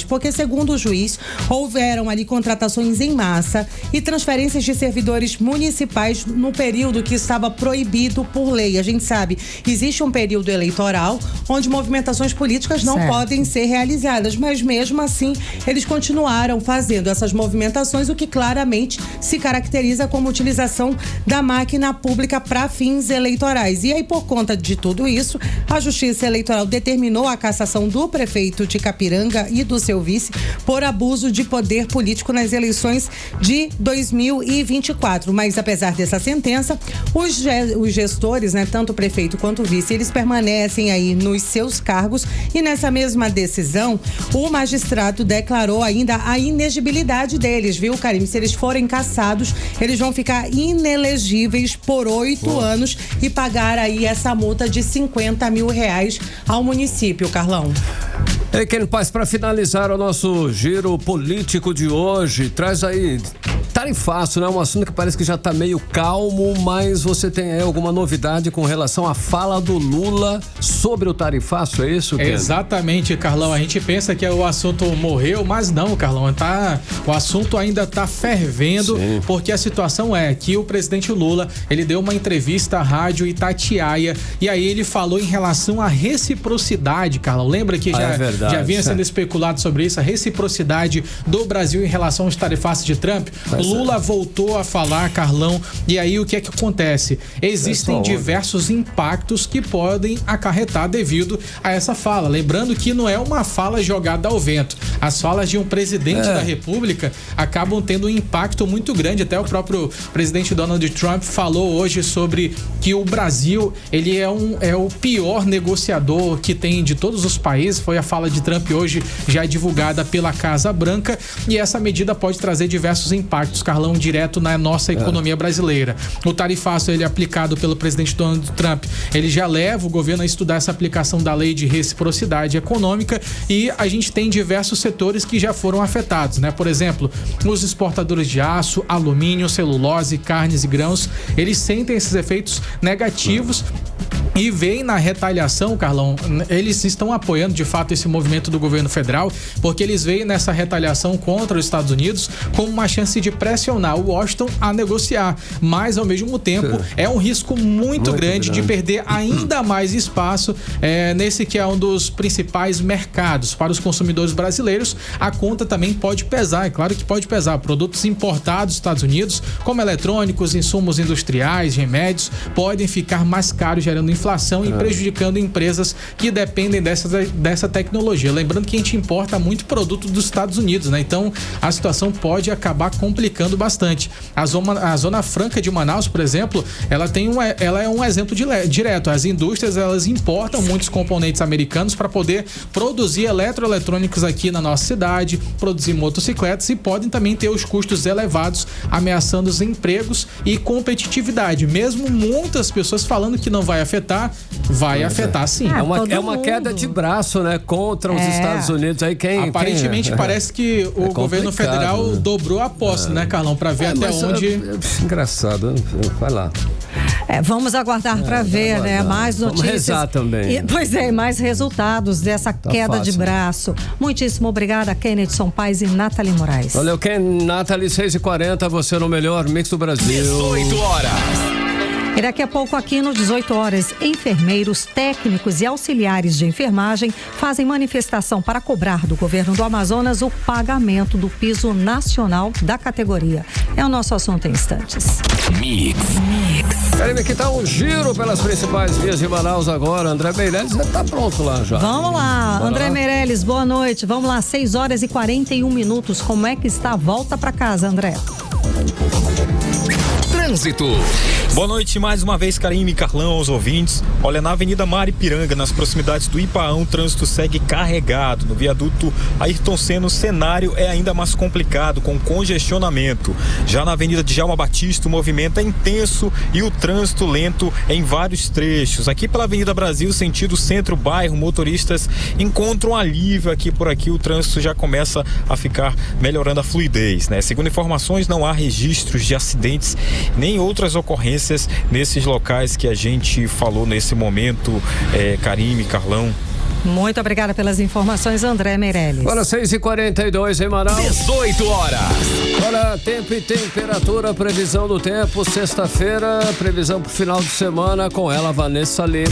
porque, segundo o juiz, houveram ali contratações em massa e transferências de servidores municipais no período que estava proibido por lei. A gente sabe, existe um período eleitoral onde movimentações políticas não podem ser realizadas, mas mesmo assim, eles continuaram fazendo essas movimentações, o que claramente se caracteriza como utilização da máquina pública para fins eleitorais. E aí, por conta de tudo isso, a Justiça Eleitoral determinou a cassação do prefeito de Capiranga e do seu vice por abuso de poder político nas eleições de 2024. Mas, apesar dessa sentença, os gestores, né, tanto o prefeito quanto o vice, eles permanecem aí nos seus cargos, e nessa mesma decisão, o magistrado declarou ainda a inegibilidade deles, viu, Karim? Se eles forem cassados, eles vão ficar inelegíveis por 8 anos e pagar aí essa multa de R$50 mil ao município, Carlão. E Ken Paz, para finalizar o nosso giro político de hoje, traz aí tarifaço, né? Um assunto que parece que já tá meio calmo, mas você tem aí alguma novidade com relação à fala do Lula sobre o tarifaço, é isso, Ken? Exatamente, Carlão. A gente pensa que o assunto morreu, mas não, Carlão. O assunto ainda tá fervendo. Sim. Porque a situação é que o presidente Lula, ele deu uma entrevista à rádio Itatiaia e aí ele falou em relação à reciprocidade, Carlão. Lembra que já vinha sendo especulado sobre isso, a reciprocidade do Brasil em relação aos tarifaços de Trump? Lula voltou a falar, Carlão, e aí o que é que acontece? Existem diversos impactos que podem acarretar devido a essa fala. Lembrando que não é uma fala jogada ao vento. As falas de um presidente da República acabam tendo um impacto muito grande. Até o próprio presidente Donald Trump falou hoje sobre que o Brasil, ele é o pior negociador que tem de todos os países. Foi a fala de Trump hoje, já divulgada pela Casa Branca, e essa medida pode trazer diversos impactos, Carlão, direto na nossa economia brasileira. O tarifaço, ele é aplicado pelo presidente Donald Trump, ele já leva o governo a estudar essa aplicação da lei de reciprocidade econômica, e a gente tem diversos setores que já foram afetados, né? Por exemplo, os exportadores de aço, alumínio, celulose, carnes e grãos, eles sentem esses efeitos negativos e veem na retaliação, Carlão, eles estão apoiando de fato esse movimento do governo federal, porque eles veem nessa retaliação contra os Estados Unidos como uma chance de pressionar o Washington a negociar, mas ao mesmo tempo é um risco muito grande de perder ainda mais espaço nesse que é um dos principais mercados para os consumidores brasileiros. A conta também pode pesar, é claro que pode pesar. Produtos importados dos Estados Unidos, como eletrônicos, insumos industriais, remédios, podem ficar mais caros, gerando inflação e prejudicando empresas que dependem dessa tecnologia. Lembrando que a gente importa muito produto dos Estados Unidos, né? Então a situação pode acabar complicando bastante. A Zona Franca de Manaus, por exemplo, ela é um exemplo direto. As indústrias, elas importam muitos componentes americanos para poder produzir eletroeletrônicos aqui na nossa cidade, produzir motocicletas, e podem também ter os custos elevados, ameaçando os empregos e competitividade. Mesmo muitas pessoas falando que não vai afetar, vai afetar sim. É uma queda de braço, né, contra os Estados Unidos. Aí aparentemente parece que o governo federal dobrou a aposta, né, Carlão, para ver até onde. Engraçado, vai lá. Vamos aguardar para ver, né? Mais notícias. Vamos rezar também. Mais resultados dessa queda de braço. Muitíssimo obrigada, Kennedson Paes e Nathalie Moraes. Valeu, Ken. Nathalie, 6h40, você no melhor mix do Brasil. 18 horas. E daqui a pouco, aqui no 18 horas, enfermeiros, técnicos e auxiliares de enfermagem fazem manifestação para cobrar do governo do Amazonas o pagamento do piso nacional da categoria. É o nosso assunto em instantes. Mix. Karime, aqui tá um giro pelas principais vias de Manaus agora. André Meirelles já tá pronto lá já. Vamos lá, André Meirelles, boa noite. Vamos lá, 6h41. Como é que está a volta para casa, André? Trânsito. Boa noite mais uma vez, Karime e Carlão, aos ouvintes. Olha, na Avenida Maripiranga, nas proximidades do Ipaão, o trânsito segue carregado. No viaduto Ayrton Senna, o cenário é ainda mais complicado, com congestionamento. Já na Avenida Djalma Batista, o movimento é intenso e o trânsito lento em vários trechos. Aqui pela Avenida Brasil, sentido centro-bairro, motoristas encontram alívio. Aqui por aqui o trânsito já começa a ficar melhorando a fluidez, né? Segundo informações, não há registros de acidentes nem outras ocorrências nesses locais que a gente falou nesse momento, Karime, Carlão. Muito obrigada pelas informações, André Meirelles. Agora 6h42 em Manaus. 18 horas. Olha, tempo e temperatura, previsão do tempo, sexta-feira, previsão pro final de semana, com ela, Vanessa Lima.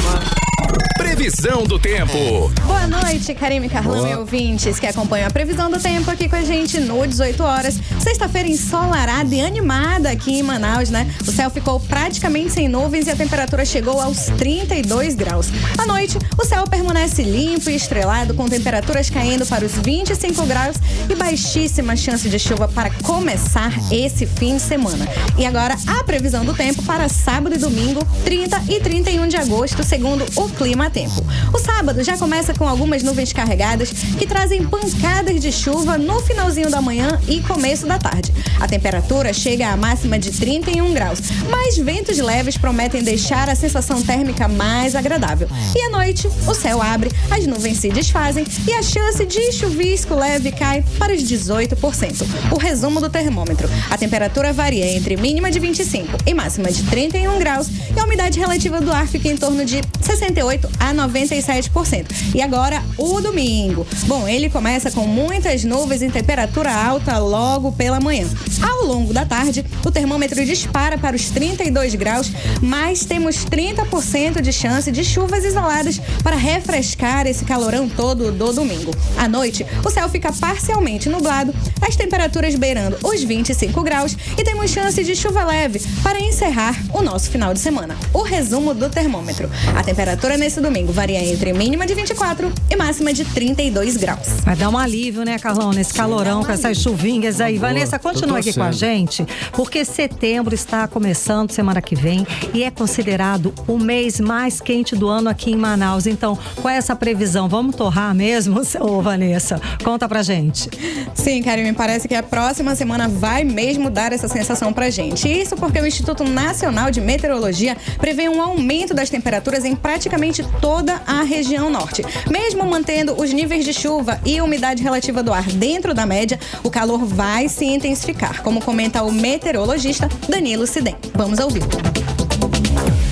Previsão do tempo. Boa noite, Karime, Carlão e ouvintes que acompanham a previsão do tempo aqui com a gente no 18 horas. Sexta-feira ensolarada e animada aqui em Manaus, né? O céu ficou praticamente sem nuvens e a temperatura chegou aos 32 graus. À noite, o céu permanece limpo e estrelado, com temperaturas caindo para os 25 graus e baixíssima chance de chuva para começar esse fim de semana. E agora, a previsão do tempo para sábado e domingo, 30 e 31 de agosto, segundo o Clima Tempo. O sábado já começa com algumas nuvens carregadas que trazem pancadas de chuva no finalzinho da manhã e começo da tarde. A temperatura chega à máxima de 31 graus, mas ventos leves prometem deixar a sensação térmica mais agradável. E à noite, o céu abre, as nuvens se desfazem e a chance de chuvisco leve cai para os 18%. O resumo do termômetro: a temperatura varia entre mínima de 25 e máxima de 31 graus e a umidade relativa do ar fica em torno de 68 a 97%. E agora, o domingo. Bom, ele começa com muitas nuvens em temperatura alta logo pela manhã. Ao longo da tarde, o termômetro dispara para os 32 graus, mas temos 30% de chance de chuvas isoladas para refrescar esse calorão todo do domingo. À noite, o céu fica parcialmente nublado, as temperaturas beirando os 25 graus e temos chance de chuva leve para encerrar o nosso final de semana. O resumo do termômetro: a temperatura nesse domingo varia entre mínima de 24 e máxima de 32 graus. Vai dar um alívio, né, Carlão, nesse calorão, com essas chuvinhas aí. Boa. Vanessa, continua aqui com a gente, porque setembro está começando semana que vem e é considerado o mês mais quente do ano aqui em Manaus. Então, qual é essa previsão? Vamos torrar mesmo, ô Vanessa? Conta pra gente. Sim, Karime, parece que a próxima semana vai mesmo dar essa sensação pra gente. Isso porque o Instituto Nacional de Meteorologia prevê um aumento das temperaturas em praticamente toda a região norte. Mesmo mantendo os níveis de chuva e umidade relativa do ar dentro da média, o calor vai se intensificar, como comenta o meteorologista Danilo Sidem. Vamos ouvir.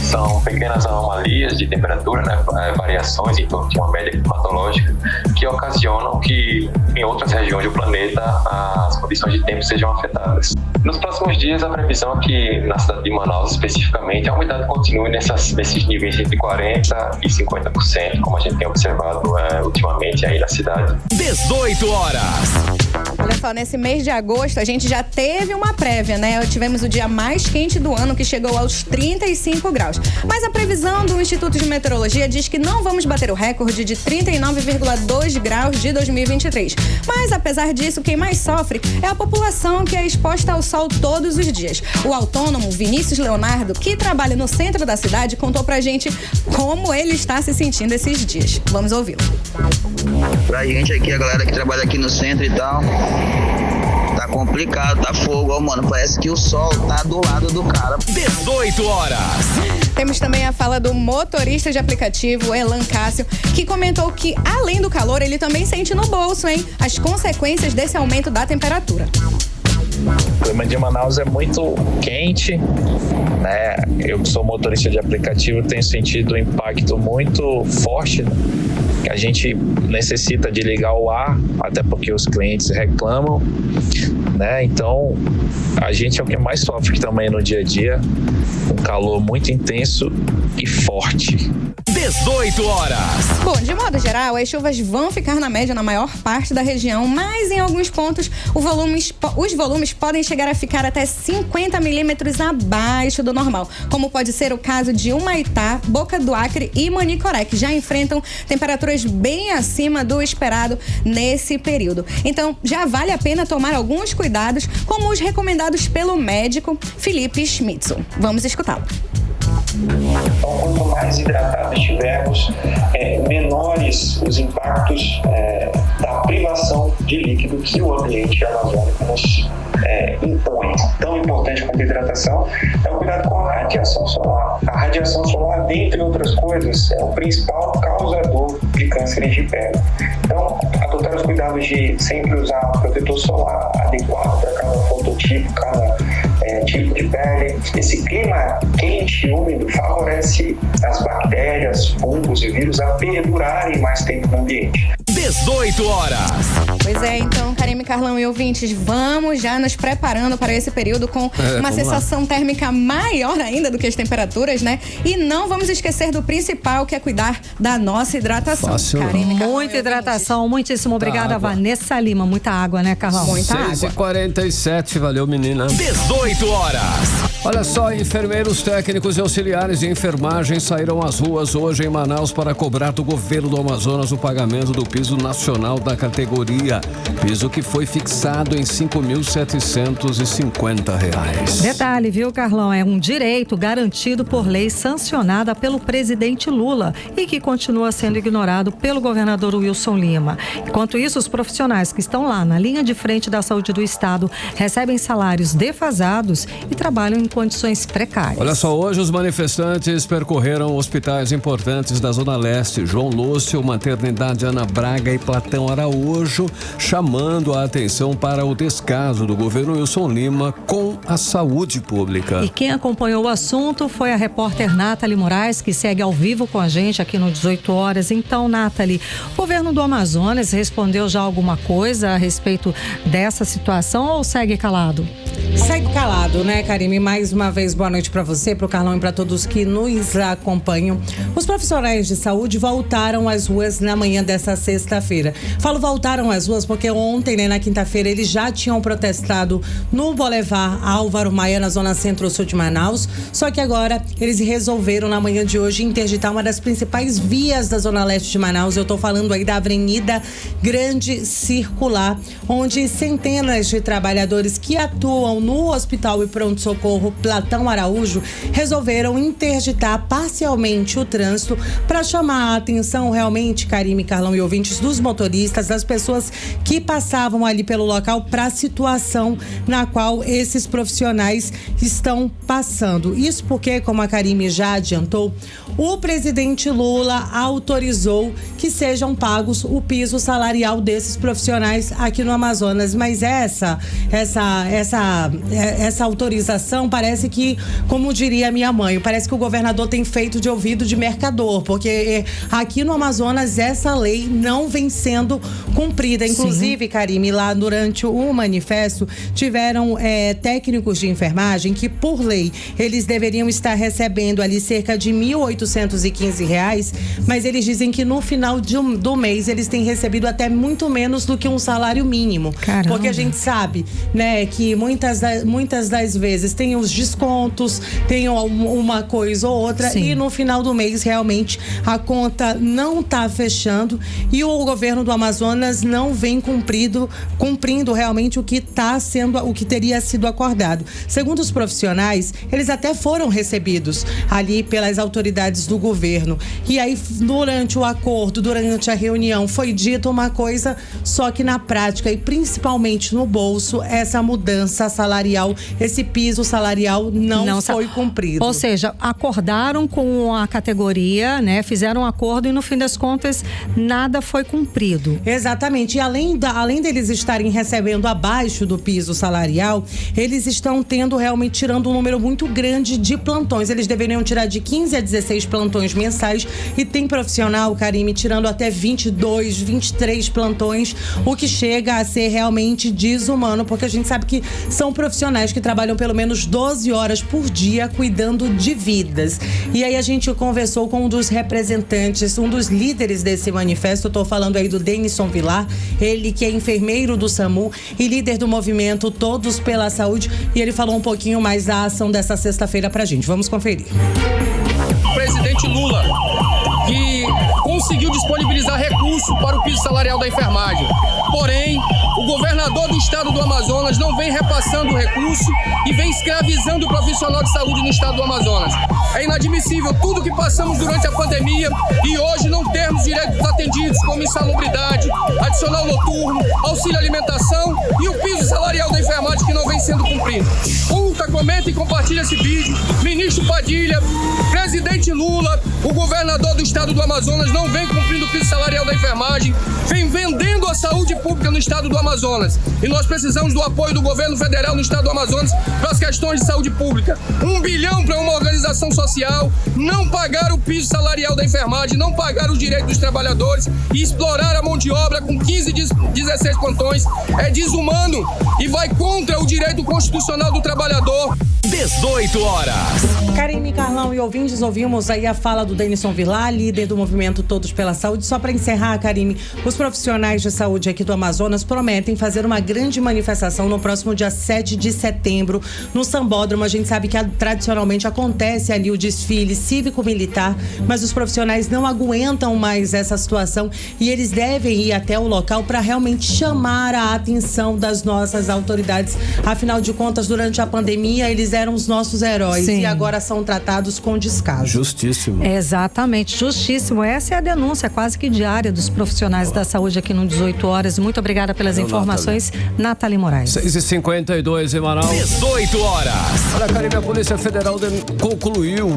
São pequenas anomalias de temperatura, né, variações em torno de uma média climatológica que ocasionam que em outras regiões do planeta as condições de tempo sejam afetadas. Nos próximos dias, a previsão é que na cidade de Manaus especificamente a umidade continue nesses níveis entre 40% e 50%, como a gente tem observado ultimamente aí na cidade. 18 horas. Olha só, nesse mês de agosto a gente já teve uma prévia, né? Tivemos o dia mais quente do ano, que chegou aos 35 graus. Mas a previsão do Instituto de Meteorologia diz que não vamos bater o recorde de 39,2 graus de 2023. Mas apesar disso, quem mais sofre é a população que é exposta ao sol todos os dias. O autônomo Vinícius Leonardo, que trabalha no centro da cidade, contou pra gente como ele está se sentindo esses dias. Vamos ouvi-lo. Pra gente aqui, a galera que trabalha aqui no centro e tal, tá complicado, tá fogo, ó, mano. Parece que o sol tá do lado do cara. 18 horas. Temos também a fala do motorista de aplicativo, Elan Cássio, que comentou que, além do calor, ele também sente no bolso, hein, as consequências desse aumento da temperatura. O clima de Manaus é muito quente, né? Eu que sou motorista de aplicativo tenho sentido um impacto muito forte, né? A gente necessita de ligar o ar, até porque os clientes reclamam, né? Então, a gente é o que mais sofre também no dia a dia, um calor muito intenso e forte. 18 horas. Bom, de modo geral, as chuvas vão ficar na média na maior parte da região, mas em alguns pontos os volumes podem chegar a ficar até 50 milímetros abaixo do do normal, como pode ser o caso de Humaitá, Boca do Acre e Manicoré, que já enfrentam temperaturas bem acima do esperado nesse período. Então, já vale a pena tomar alguns cuidados, como os recomendados pelo médico Felipe Schmitzel. Vamos escutá-lo. Então, quanto mais hidratados estivermos, menores os impactos da privação de líquido que o ambiente amazônico nos impõe. Tão importante quanto a hidratação é o cuidado com a radiação solar. A radiação solar, dentre outras coisas, é o principal causador de cânceres de pele. Então, adotar os cuidados de sempre usar um protetor solar adequado para cada fototipo, cada tipo de pele. Esse clima quente e úmido favorece as bactérias, fungos e vírus a perdurarem mais tempo no ambiente. 18 horas. Pois é, então, Karime, Carlão e ouvintes, vamos já nos preparando para esse período com uma sensação térmica maior ainda do que as temperaturas, né? E não vamos esquecer do principal, que é cuidar da nossa hidratação. Karime, muita hidratação, muitíssimo obrigada, Vanessa Lima. Muita água, né, Carlão? Muita água. 6h47, valeu, menina. 18 horas. Olha só, enfermeiros, técnicos e auxiliares de enfermagem saíram às ruas hoje em Manaus para cobrar do governo do Amazonas o pagamento do piso nacional da categoria. Piso que foi fixado em R$ 5.750. Detalhe, viu, Carlão? É um direito garantido por lei sancionada pelo presidente Lula e que continua sendo ignorado pelo governador Wilson Lima. Enquanto isso, os profissionais que estão lá na linha de frente da saúde do estado recebem salários defasados e trabalham em condições precárias. Olha só, hoje os manifestantes percorreram hospitais importantes da Zona Leste, João Lúcio, Maternidade Ana Braga e Platão Araújo, chamando a atenção para o descaso do governo Wilson Lima com a saúde pública. E quem acompanhou o assunto foi a repórter Nathalie Moraes, que segue ao vivo com a gente aqui no 18 horas. Então, Nathalie, o governo do Amazonas respondeu já alguma coisa a respeito dessa situação ou segue calado? Segue calado, né, Karime? Mais uma vez, boa noite para você, para o Carlão e para todos que nos acompanham. Os profissionais de saúde voltaram às ruas na manhã dessa sexta-feira. Falo voltaram às ruas porque ontem, né, na quinta-feira, eles já tinham protestado no Boulevard Álvaro Maia, na zona centro-sul de Manaus. Só que agora eles resolveram, na manhã de hoje, interditar uma das principais vias da zona leste de Manaus. Eu estou falando aí da Avenida Grande Circular, onde centenas de trabalhadores que atuam no Hospital e Pronto-Socorro Platão Araújo resolveram interditar parcialmente o trânsito para chamar a atenção realmente, Karime, Carlão e ouvintes, dos motoristas, das pessoas que passavam ali pelo local para a situação na qual esses profissionais estão passando. Isso porque, como a Karime já adiantou, o presidente Lula autorizou que sejam pagos o piso salarial desses profissionais aqui no Amazonas, mas essa autorização parece que, como diria minha mãe, parece que o governador tem feito de ouvido de mercador, porque aqui no Amazonas essa lei não vem sendo cumprida. Inclusive, Karime, lá durante o manifesto tiveram técnicos de enfermagem que, por lei, eles deveriam estar recebendo ali cerca de R$ 1.815, mas eles dizem que no final do mês eles têm recebido até muito menos do que um salário mínimo. Caramba. Porque a gente sabe, né, que muitas das vezes tem os descontos, tem uma coisa ou outra. Sim. E no final do mês realmente a conta não está fechando e o governo do Amazonas não vem cumprindo realmente o que teria sido acordado. Segundo os profissionais, eles até foram recebidos ali pelas autoridades do governo. E aí, durante o acordo, durante a reunião, foi dito uma coisa, só que na prática e principalmente no bolso, essa mudança salarial, esse piso salarial não foi cumprido. Ou seja, acordaram com a categoria, né? Fizeram um acordo e no fim das contas nada foi cumprido. Exatamente. E além deles estarem recebendo abaixo do piso salarial, eles estão tirando um número muito grande de plantões. Eles deveriam tirar de 15 a 16 plantões mensais e tem profissional, Karime, tirando até 22, 23 plantões, o que chega a ser realmente desumano, porque a gente sabe que são profissionais que trabalham pelo menos 12 horas por dia cuidando de vidas. E aí a gente conversou com um dos representantes, um dos líderes desse manifesto. Eu tô falando aí do Denison Vilar, ele que é enfermeiro do SAMU e líder do movimento Todos pela Saúde, e ele falou um pouquinho mais da ação dessa sexta-feira pra gente. Vamos conferir. O presidente Lula, que conseguiu disponibilizar recurso para o piso salarial da enfermagem. Porém, o governador do estado do Amazonas não vem repassando o recurso e vem escravizando o profissional de saúde no estado do Amazonas. É inadmissível tudo que passamos durante a pandemia e hoje não termos direitos atendidos como insalubridade, adicional noturno, auxílio alimentação e o piso salarial da enfermagem que não vem sendo cumprido. Curta, comenta e compartilha esse vídeo. Ministro Padilha, presidente Lula, o governador do estado do Amazonas não vem cumprindo o piso salarial da enfermagem, vem vendendo a saúde pública no estado do Amazonas. E nós precisamos do apoio do governo federal no estado do Amazonas para as questões de saúde pública. 1 bilhão para uma organização social, não pagar o piso salarial da enfermagem, não pagar os direitos dos trabalhadores e explorar a mão de obra com 15, 16 plantões é desumano e vai contra o direito constitucional do trabalhador. 18 horas. Karine, Carlão e ouvintes, ouvimos aí a fala do Denison Vilar, líder do movimento Todos pela Saúde. Só para encerrar, Karine, os profissionais de saúde aqui do Amazonas prometem fazer uma grande manifestação no próximo dia 7 de setembro no Sambódromo. A gente sabe que tradicionalmente acontece ali o desfile cívico-militar, mas os profissionais não aguentam mais essa situação e eles devem ir até o local para realmente chamar a atenção das nossas autoridades. Afinal de contas, durante a pandemia, eles eram os nossos heróis. Sim. E agora são tratados com descaso. Justíssimo. Exatamente, justíssimo. Essa é a denúncia quase que diária dos profissionais da saúde aqui no 18 horas. Muito obrigada pelas informações, Nathalie Moraes. 6h52 em Manaus. 18 horas. Olha, Karine, a Polícia Federal concluiu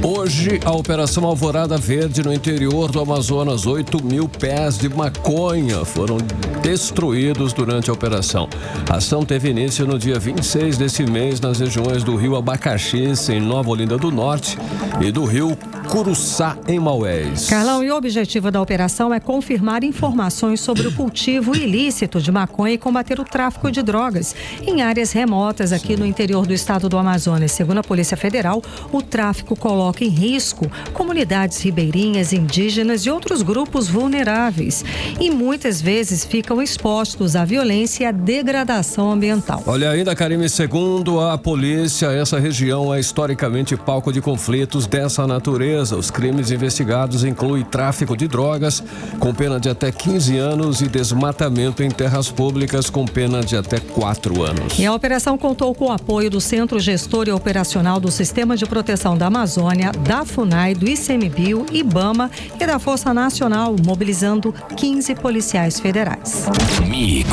hoje a Operação Alvorada Verde no interior do Amazonas. 8.000 pés de maconha foram destruídos durante a operação. A ação teve início no dia 26 desse mês nas regiões do Rio Abacaxis, em Nova Olinda do Norte, e do Rio Curuçá, em Maués. Carlão, e o objetivo da operação é confirmar informações sobre o cultivo ilícito de maconha e combater o tráfico de drogas em áreas remotas aqui no interior do estado do Amazonas. Segundo a Polícia Federal, o tráfico coloca em risco comunidades ribeirinhas, indígenas e outros grupos vulneráveis e muitas vezes ficam expostos à violência e à degradação ambiental. Olha, ainda, Karine, segundo a polícia, essa região é historicamente palco de conflitos dessa natureza. Os crimes investigados incluem tráfico de drogas, com pena de até 15 anos, e desmatamento em terras públicas, com pena de até 4 anos. E a operação contou com o apoio do Centro Gestor e Operacional do Sistema de Proteção da Amazônia, da FUNAI, do ICMBio, IBAMA e da Força Nacional, mobilizando 15 policiais federais. Mix.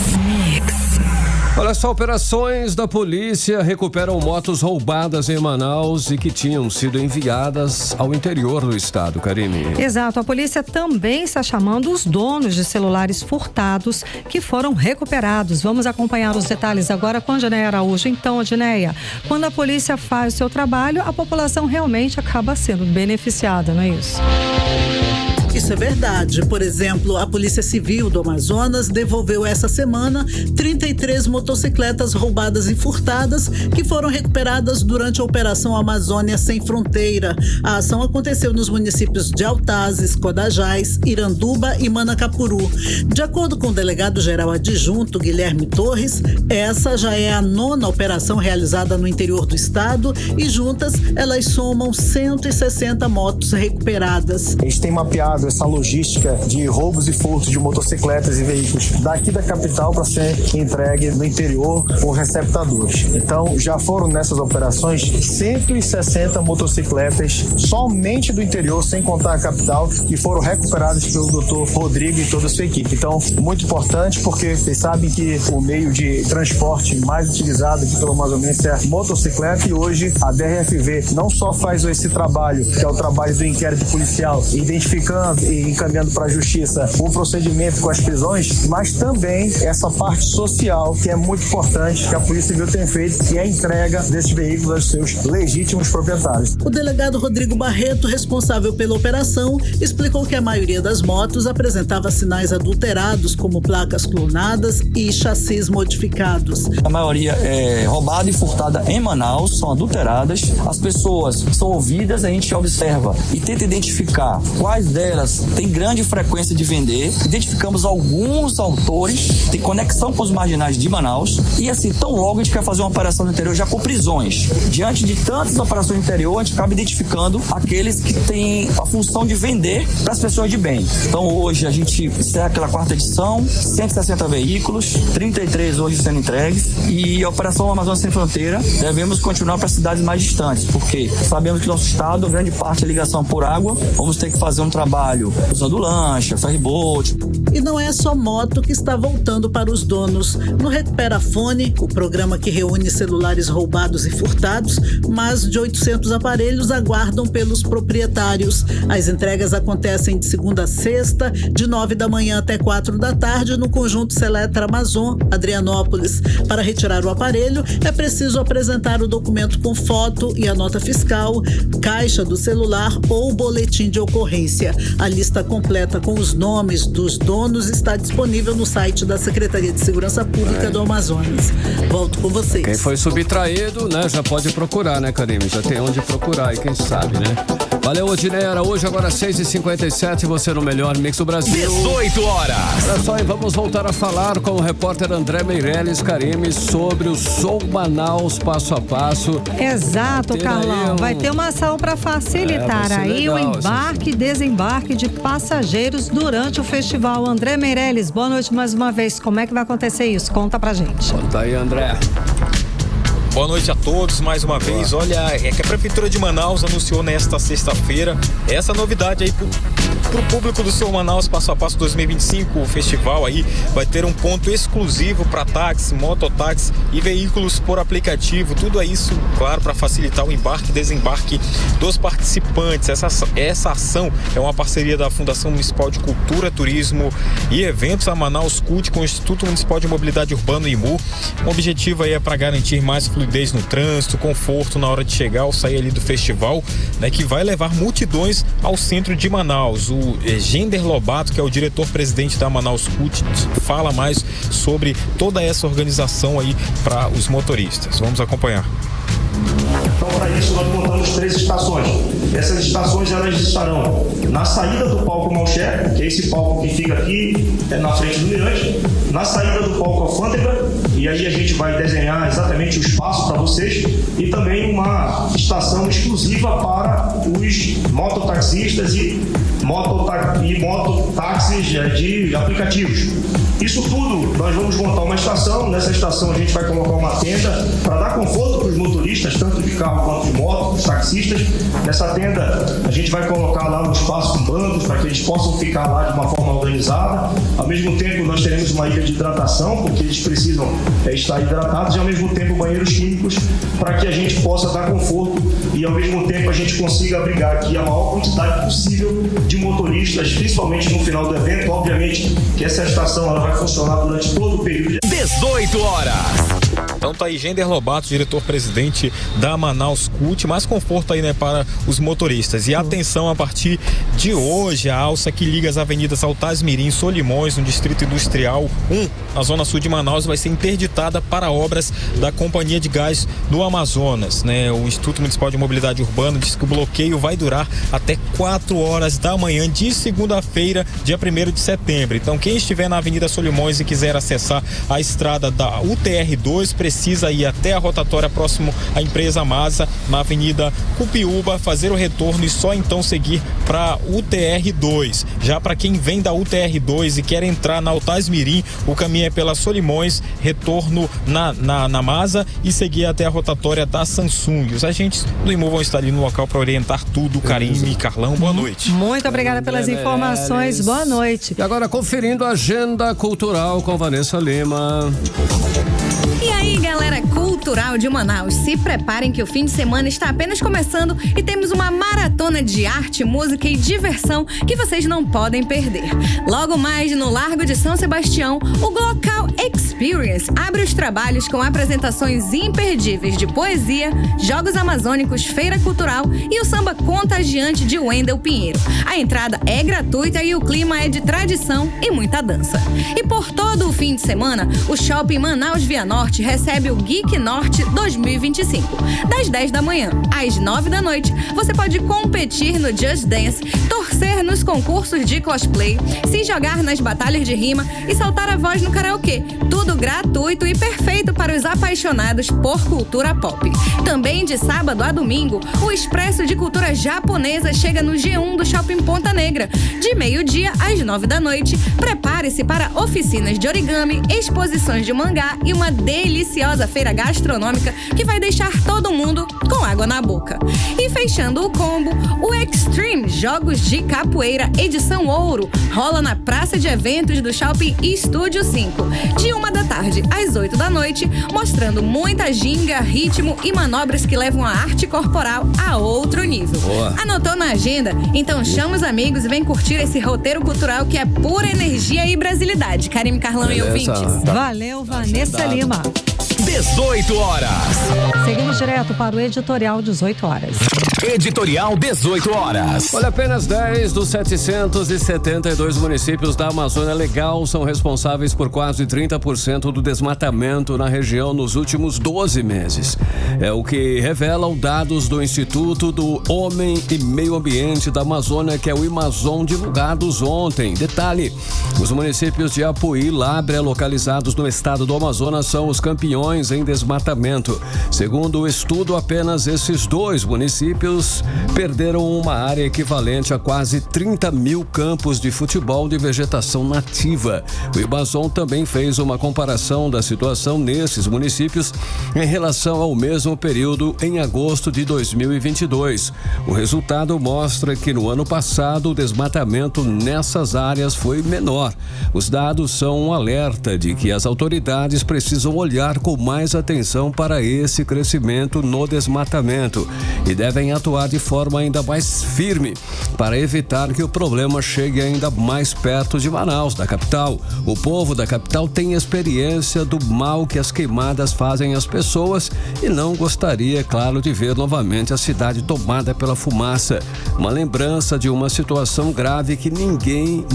Olha só, operações da polícia recuperam motos roubadas em Manaus e que tinham sido enviadas ao interior do estado, Karine. Exato, a polícia também está chamando os donos de celulares furtados que foram recuperados. Vamos acompanhar os detalhes agora com a Dineia Araújo. Então, Dineia, quando a polícia faz o seu trabalho, a população realmente acaba sendo beneficiada, não é isso? Isso é verdade. Por exemplo, a Polícia Civil do Amazonas devolveu essa semana 33 motocicletas roubadas e furtadas que foram recuperadas durante a Operação Amazônia Sem Fronteira. A ação aconteceu nos municípios de Altazes, Codajás, Iranduba e Manacapuru. De acordo com o delegado-geral adjunto Guilherme Torres, essa já é a 9ª operação realizada no interior do estado e juntas elas somam 160 motos recuperadas. A gente tem mapeado essa logística de roubos e furtos de motocicletas e veículos daqui da capital para ser entregue no interior por receptadores. Então, já foram nessas operações 160 motocicletas somente do interior, sem contar a capital, que foram recuperadas pelo Dr. Rodrigo e toda a sua equipe. Então, muito importante, porque vocês sabem que o meio de transporte mais utilizado aqui pelo Amazonas é a motocicleta, e hoje a DRFV não só faz esse trabalho, que é o trabalho do inquérito policial, identificando encaminhando para a justiça o procedimento com as prisões, mas também essa parte social que é muito importante que a Polícia Civil tem feito, que é a entrega desses veículos aos seus legítimos proprietários. O delegado Rodrigo Barreto, responsável pela operação, explicou que a maioria das motos apresentava sinais adulterados, como placas clonadas e chassis modificados. A maioria é roubada e furtada em Manaus, são adulteradas. As pessoas são ouvidas, a gente observa e tenta identificar quais delas têm grande frequência de vender. Identificamos alguns autores, tem conexão com os marginais de Manaus e assim, tão logo a gente quer fazer uma operação no interior já com prisões. Diante de tantas operações no interior, a gente acaba identificando aqueles que têm a função de vender para as pessoas de bem. Então hoje a gente encerra aquela 4ª edição, 160 veículos, 33 hoje sendo entregues, e a Operação Amazonas Sem Fronteira devemos continuar para cidades mais distantes, porque sabemos que nosso estado, grande parte é ligação por água, vamos ter que fazer um trabalho usando lancha, ferryboat. E não é só moto que está voltando para os donos. No Recupera Fone, o programa que reúne celulares roubados e furtados, mais de 800 aparelhos aguardam pelos proprietários. As entregas acontecem de segunda a sexta, de 9 da manhã até 4 da tarde, no conjunto Seletra Amazon, Adrianópolis. Para retirar o aparelho, é preciso apresentar o documento com foto e a nota fiscal, caixa do celular ou boletim de ocorrência. A lista completa com os nomes dos donos está disponível no site da Secretaria de Segurança Pública do Amazonas. Volto com vocês. Quem foi subtraído, né, já pode procurar, né, Karime? Já tem onde procurar, e quem sabe, né? Valeu, Odinei Araújo, agora 6h57, você no melhor mix do Brasil. 18 horas. Olha só, e vamos voltar a falar com o repórter André Meirelles, Karime, sobre o Sou Manaus passo a passo. Exato, Carlão. Vai ter uma ação para facilitar aí legal, o embarque e desembarque de passageiros durante o festival. André Meirelles, boa noite mais uma vez. Como é que vai acontecer isso? Conta pra gente. Conta aí, André. Boa noite a todos, mais uma vez. Olha, é que a Prefeitura de Manaus anunciou nesta sexta-feira essa novidade aí pro público do Sou Manaus Passo a Passo 2025. O festival aí vai ter um ponto exclusivo para táxi, mototáxi e veículos por aplicativo. Tudo isso, claro, para facilitar o embarque e desembarque dos participantes. Essa ação é uma parceria da Fundação Municipal de Cultura, Turismo e Eventos, a Manaus Cult, com o Instituto Municipal de Mobilidade Urbana, IMU. O objetivo aí é para garantir mais fluidez no trânsito, conforto na hora de chegar ou sair ali do festival, né, que vai levar multidões ao centro de Manaus. O Gender Lobato, que é o diretor-presidente da Manaus Cult, fala mais sobre toda essa organização aí para os motoristas. Vamos acompanhar. Então, para isso, nós montamos 3 estações. Essas estações, elas estarão na saída do palco Malcher, que é esse palco que fica aqui na frente do Mirante, na saída do palco Alfândega, e aí a gente vai desenhar exatamente o espaço para vocês, e também uma estação exclusiva para os mototaxistas e mototáxis de aplicativos. Isso tudo, nós vamos montar uma estação. Nessa estação a gente vai colocar uma tenda para dar conforto para os motoristas, tanto de carro quanto de moto, os taxistas. Nessa tenda a gente vai colocar lá um espaço com bancos para que eles possam ficar lá de uma forma organizada. Ao mesmo tempo nós teremos uma ilha de hidratação, porque eles precisam estar hidratados, e ao mesmo tempo banheiros químicos para que a gente possa dar conforto e ao mesmo tempo a gente consiga abrigar aqui a maior quantidade possível de motoristas, principalmente no final do evento. Obviamente que essa estação ela vai funcionar durante todo o período. 18 horas. Então tá aí Gender Lobato, diretor-presidente da Manaus Cult. Mais conforto aí, né, para os motoristas. E atenção, a partir de hoje, a alça que liga as avenidas Altasmirim e Solimões, no Distrito Industrial 1, na zona sul de Manaus, vai ser interditada para obras da Companhia de Gás do Amazonas, né? O Instituto Municipal de Mobilidade Urbana diz que o bloqueio vai durar até 4 horas da manhã de segunda-feira, dia 1º de setembro. Então quem estiver na Avenida Solimões e quiser acessar a estrada da UTR-2, precisa ir até a rotatória próximo à empresa Masa, na Avenida Cupiúba, fazer o retorno e só então seguir para UTR-2. Já para quem vem da UTR-2 e quer entrar na Altasmirim, o caminho é pela Solimões, retorno na Masa e seguir até a rotatória da Samsung. Os agentes do IMU vão estar ali no local para orientar tudo. Karime e Carlão, boa noite. Muito obrigada pelas informações, boa noite. E agora conferindo a agenda cultural com Vanessa Lima. E aí, galera cultural de Manaus, se preparem que o fim de semana está apenas começando e temos uma maratona de arte, música e diversão que vocês não podem perder. Logo mais, no Largo de São Sebastião, o Glocal Experience abre os trabalhos com apresentações imperdíveis de poesia, jogos amazônicos, feira cultural e o samba contagiante de Wendel Pinheiro. A entrada é gratuita e o clima é de tradição e muita dança. E por todo o fim de semana, o Shopping Manaus Via Norte recebe o Geek Norte 2025. Das 10 da manhã às 9 da noite, você pode competir no Just Dance, torcer nos concursos de cosplay, se jogar nas batalhas de rima e soltar a voz no karaokê. Tudo gratuito e perfeito para os apaixonados por cultura pop. Também de sábado a domingo, o Expresso de Cultura Japonesa chega no G1 do Shopping Ponta Negra. De meio-dia às 9 da noite, prepare-se para oficinas de origami, exposições de mangá e uma deliciosa feira gastronômica que vai deixar todo mundo com água na boca. E fechando o combo, o Extreme Jogos de Capoeira Edição Ouro rola na Praça de Eventos do Shopping Estúdio 5, de 1 da tarde às 8 da noite, mostrando muita ginga, ritmo e manobras que levam a arte corporal a outro nível. Boa. Anotou na agenda? Então chama os amigos e vem curtir esse roteiro cultural que é pura energia e brasilidade. Karime, Carlão e ouvintes. Valeu, Vanessa Lima. 18 horas. Seguimos direto para o editorial 18 horas. Editorial 18 horas. Olha, apenas 10 dos 772 municípios da Amazônia Legal são responsáveis por quase 30% do desmatamento na região nos últimos 12 meses. É o que revelam dados do Instituto do Homem e Meio Ambiente da Amazônia, que é o Imazon, divulgados ontem. Detalhe, os municípios de Apuí e Lábrea, localizados no estado do Amazonas, são os campeões em desmatamento. Segundo o estudo, apenas esses dois municípios perderam uma área equivalente a quase 30 mil campos de futebol de vegetação nativa. O Imazon também fez uma comparação da situação nesses municípios em relação ao mesmo período em agosto de 2022. O resultado mostra que no ano passado o desmatamento nessas áreas foi menor. Os dados são um alerta de que as autoridades precisam olhar com mais atenção para esse crescimento no desmatamento e devem atuar de forma ainda mais firme para evitar que o problema chegue ainda mais perto de Manaus, da capital. O povo da capital tem experiência do mal que as queimadas fazem às pessoas e não gostaria, claro, de ver novamente a cidade tomada pela fumaça. Uma lembrança de uma situação grave que ninguém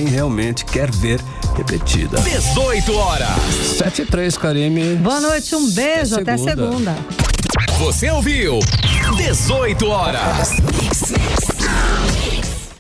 realmente quer ver repetida. 18 horas. 7h03, Karime. Boa noite, um beijo, até segunda. Você ouviu 18 horas.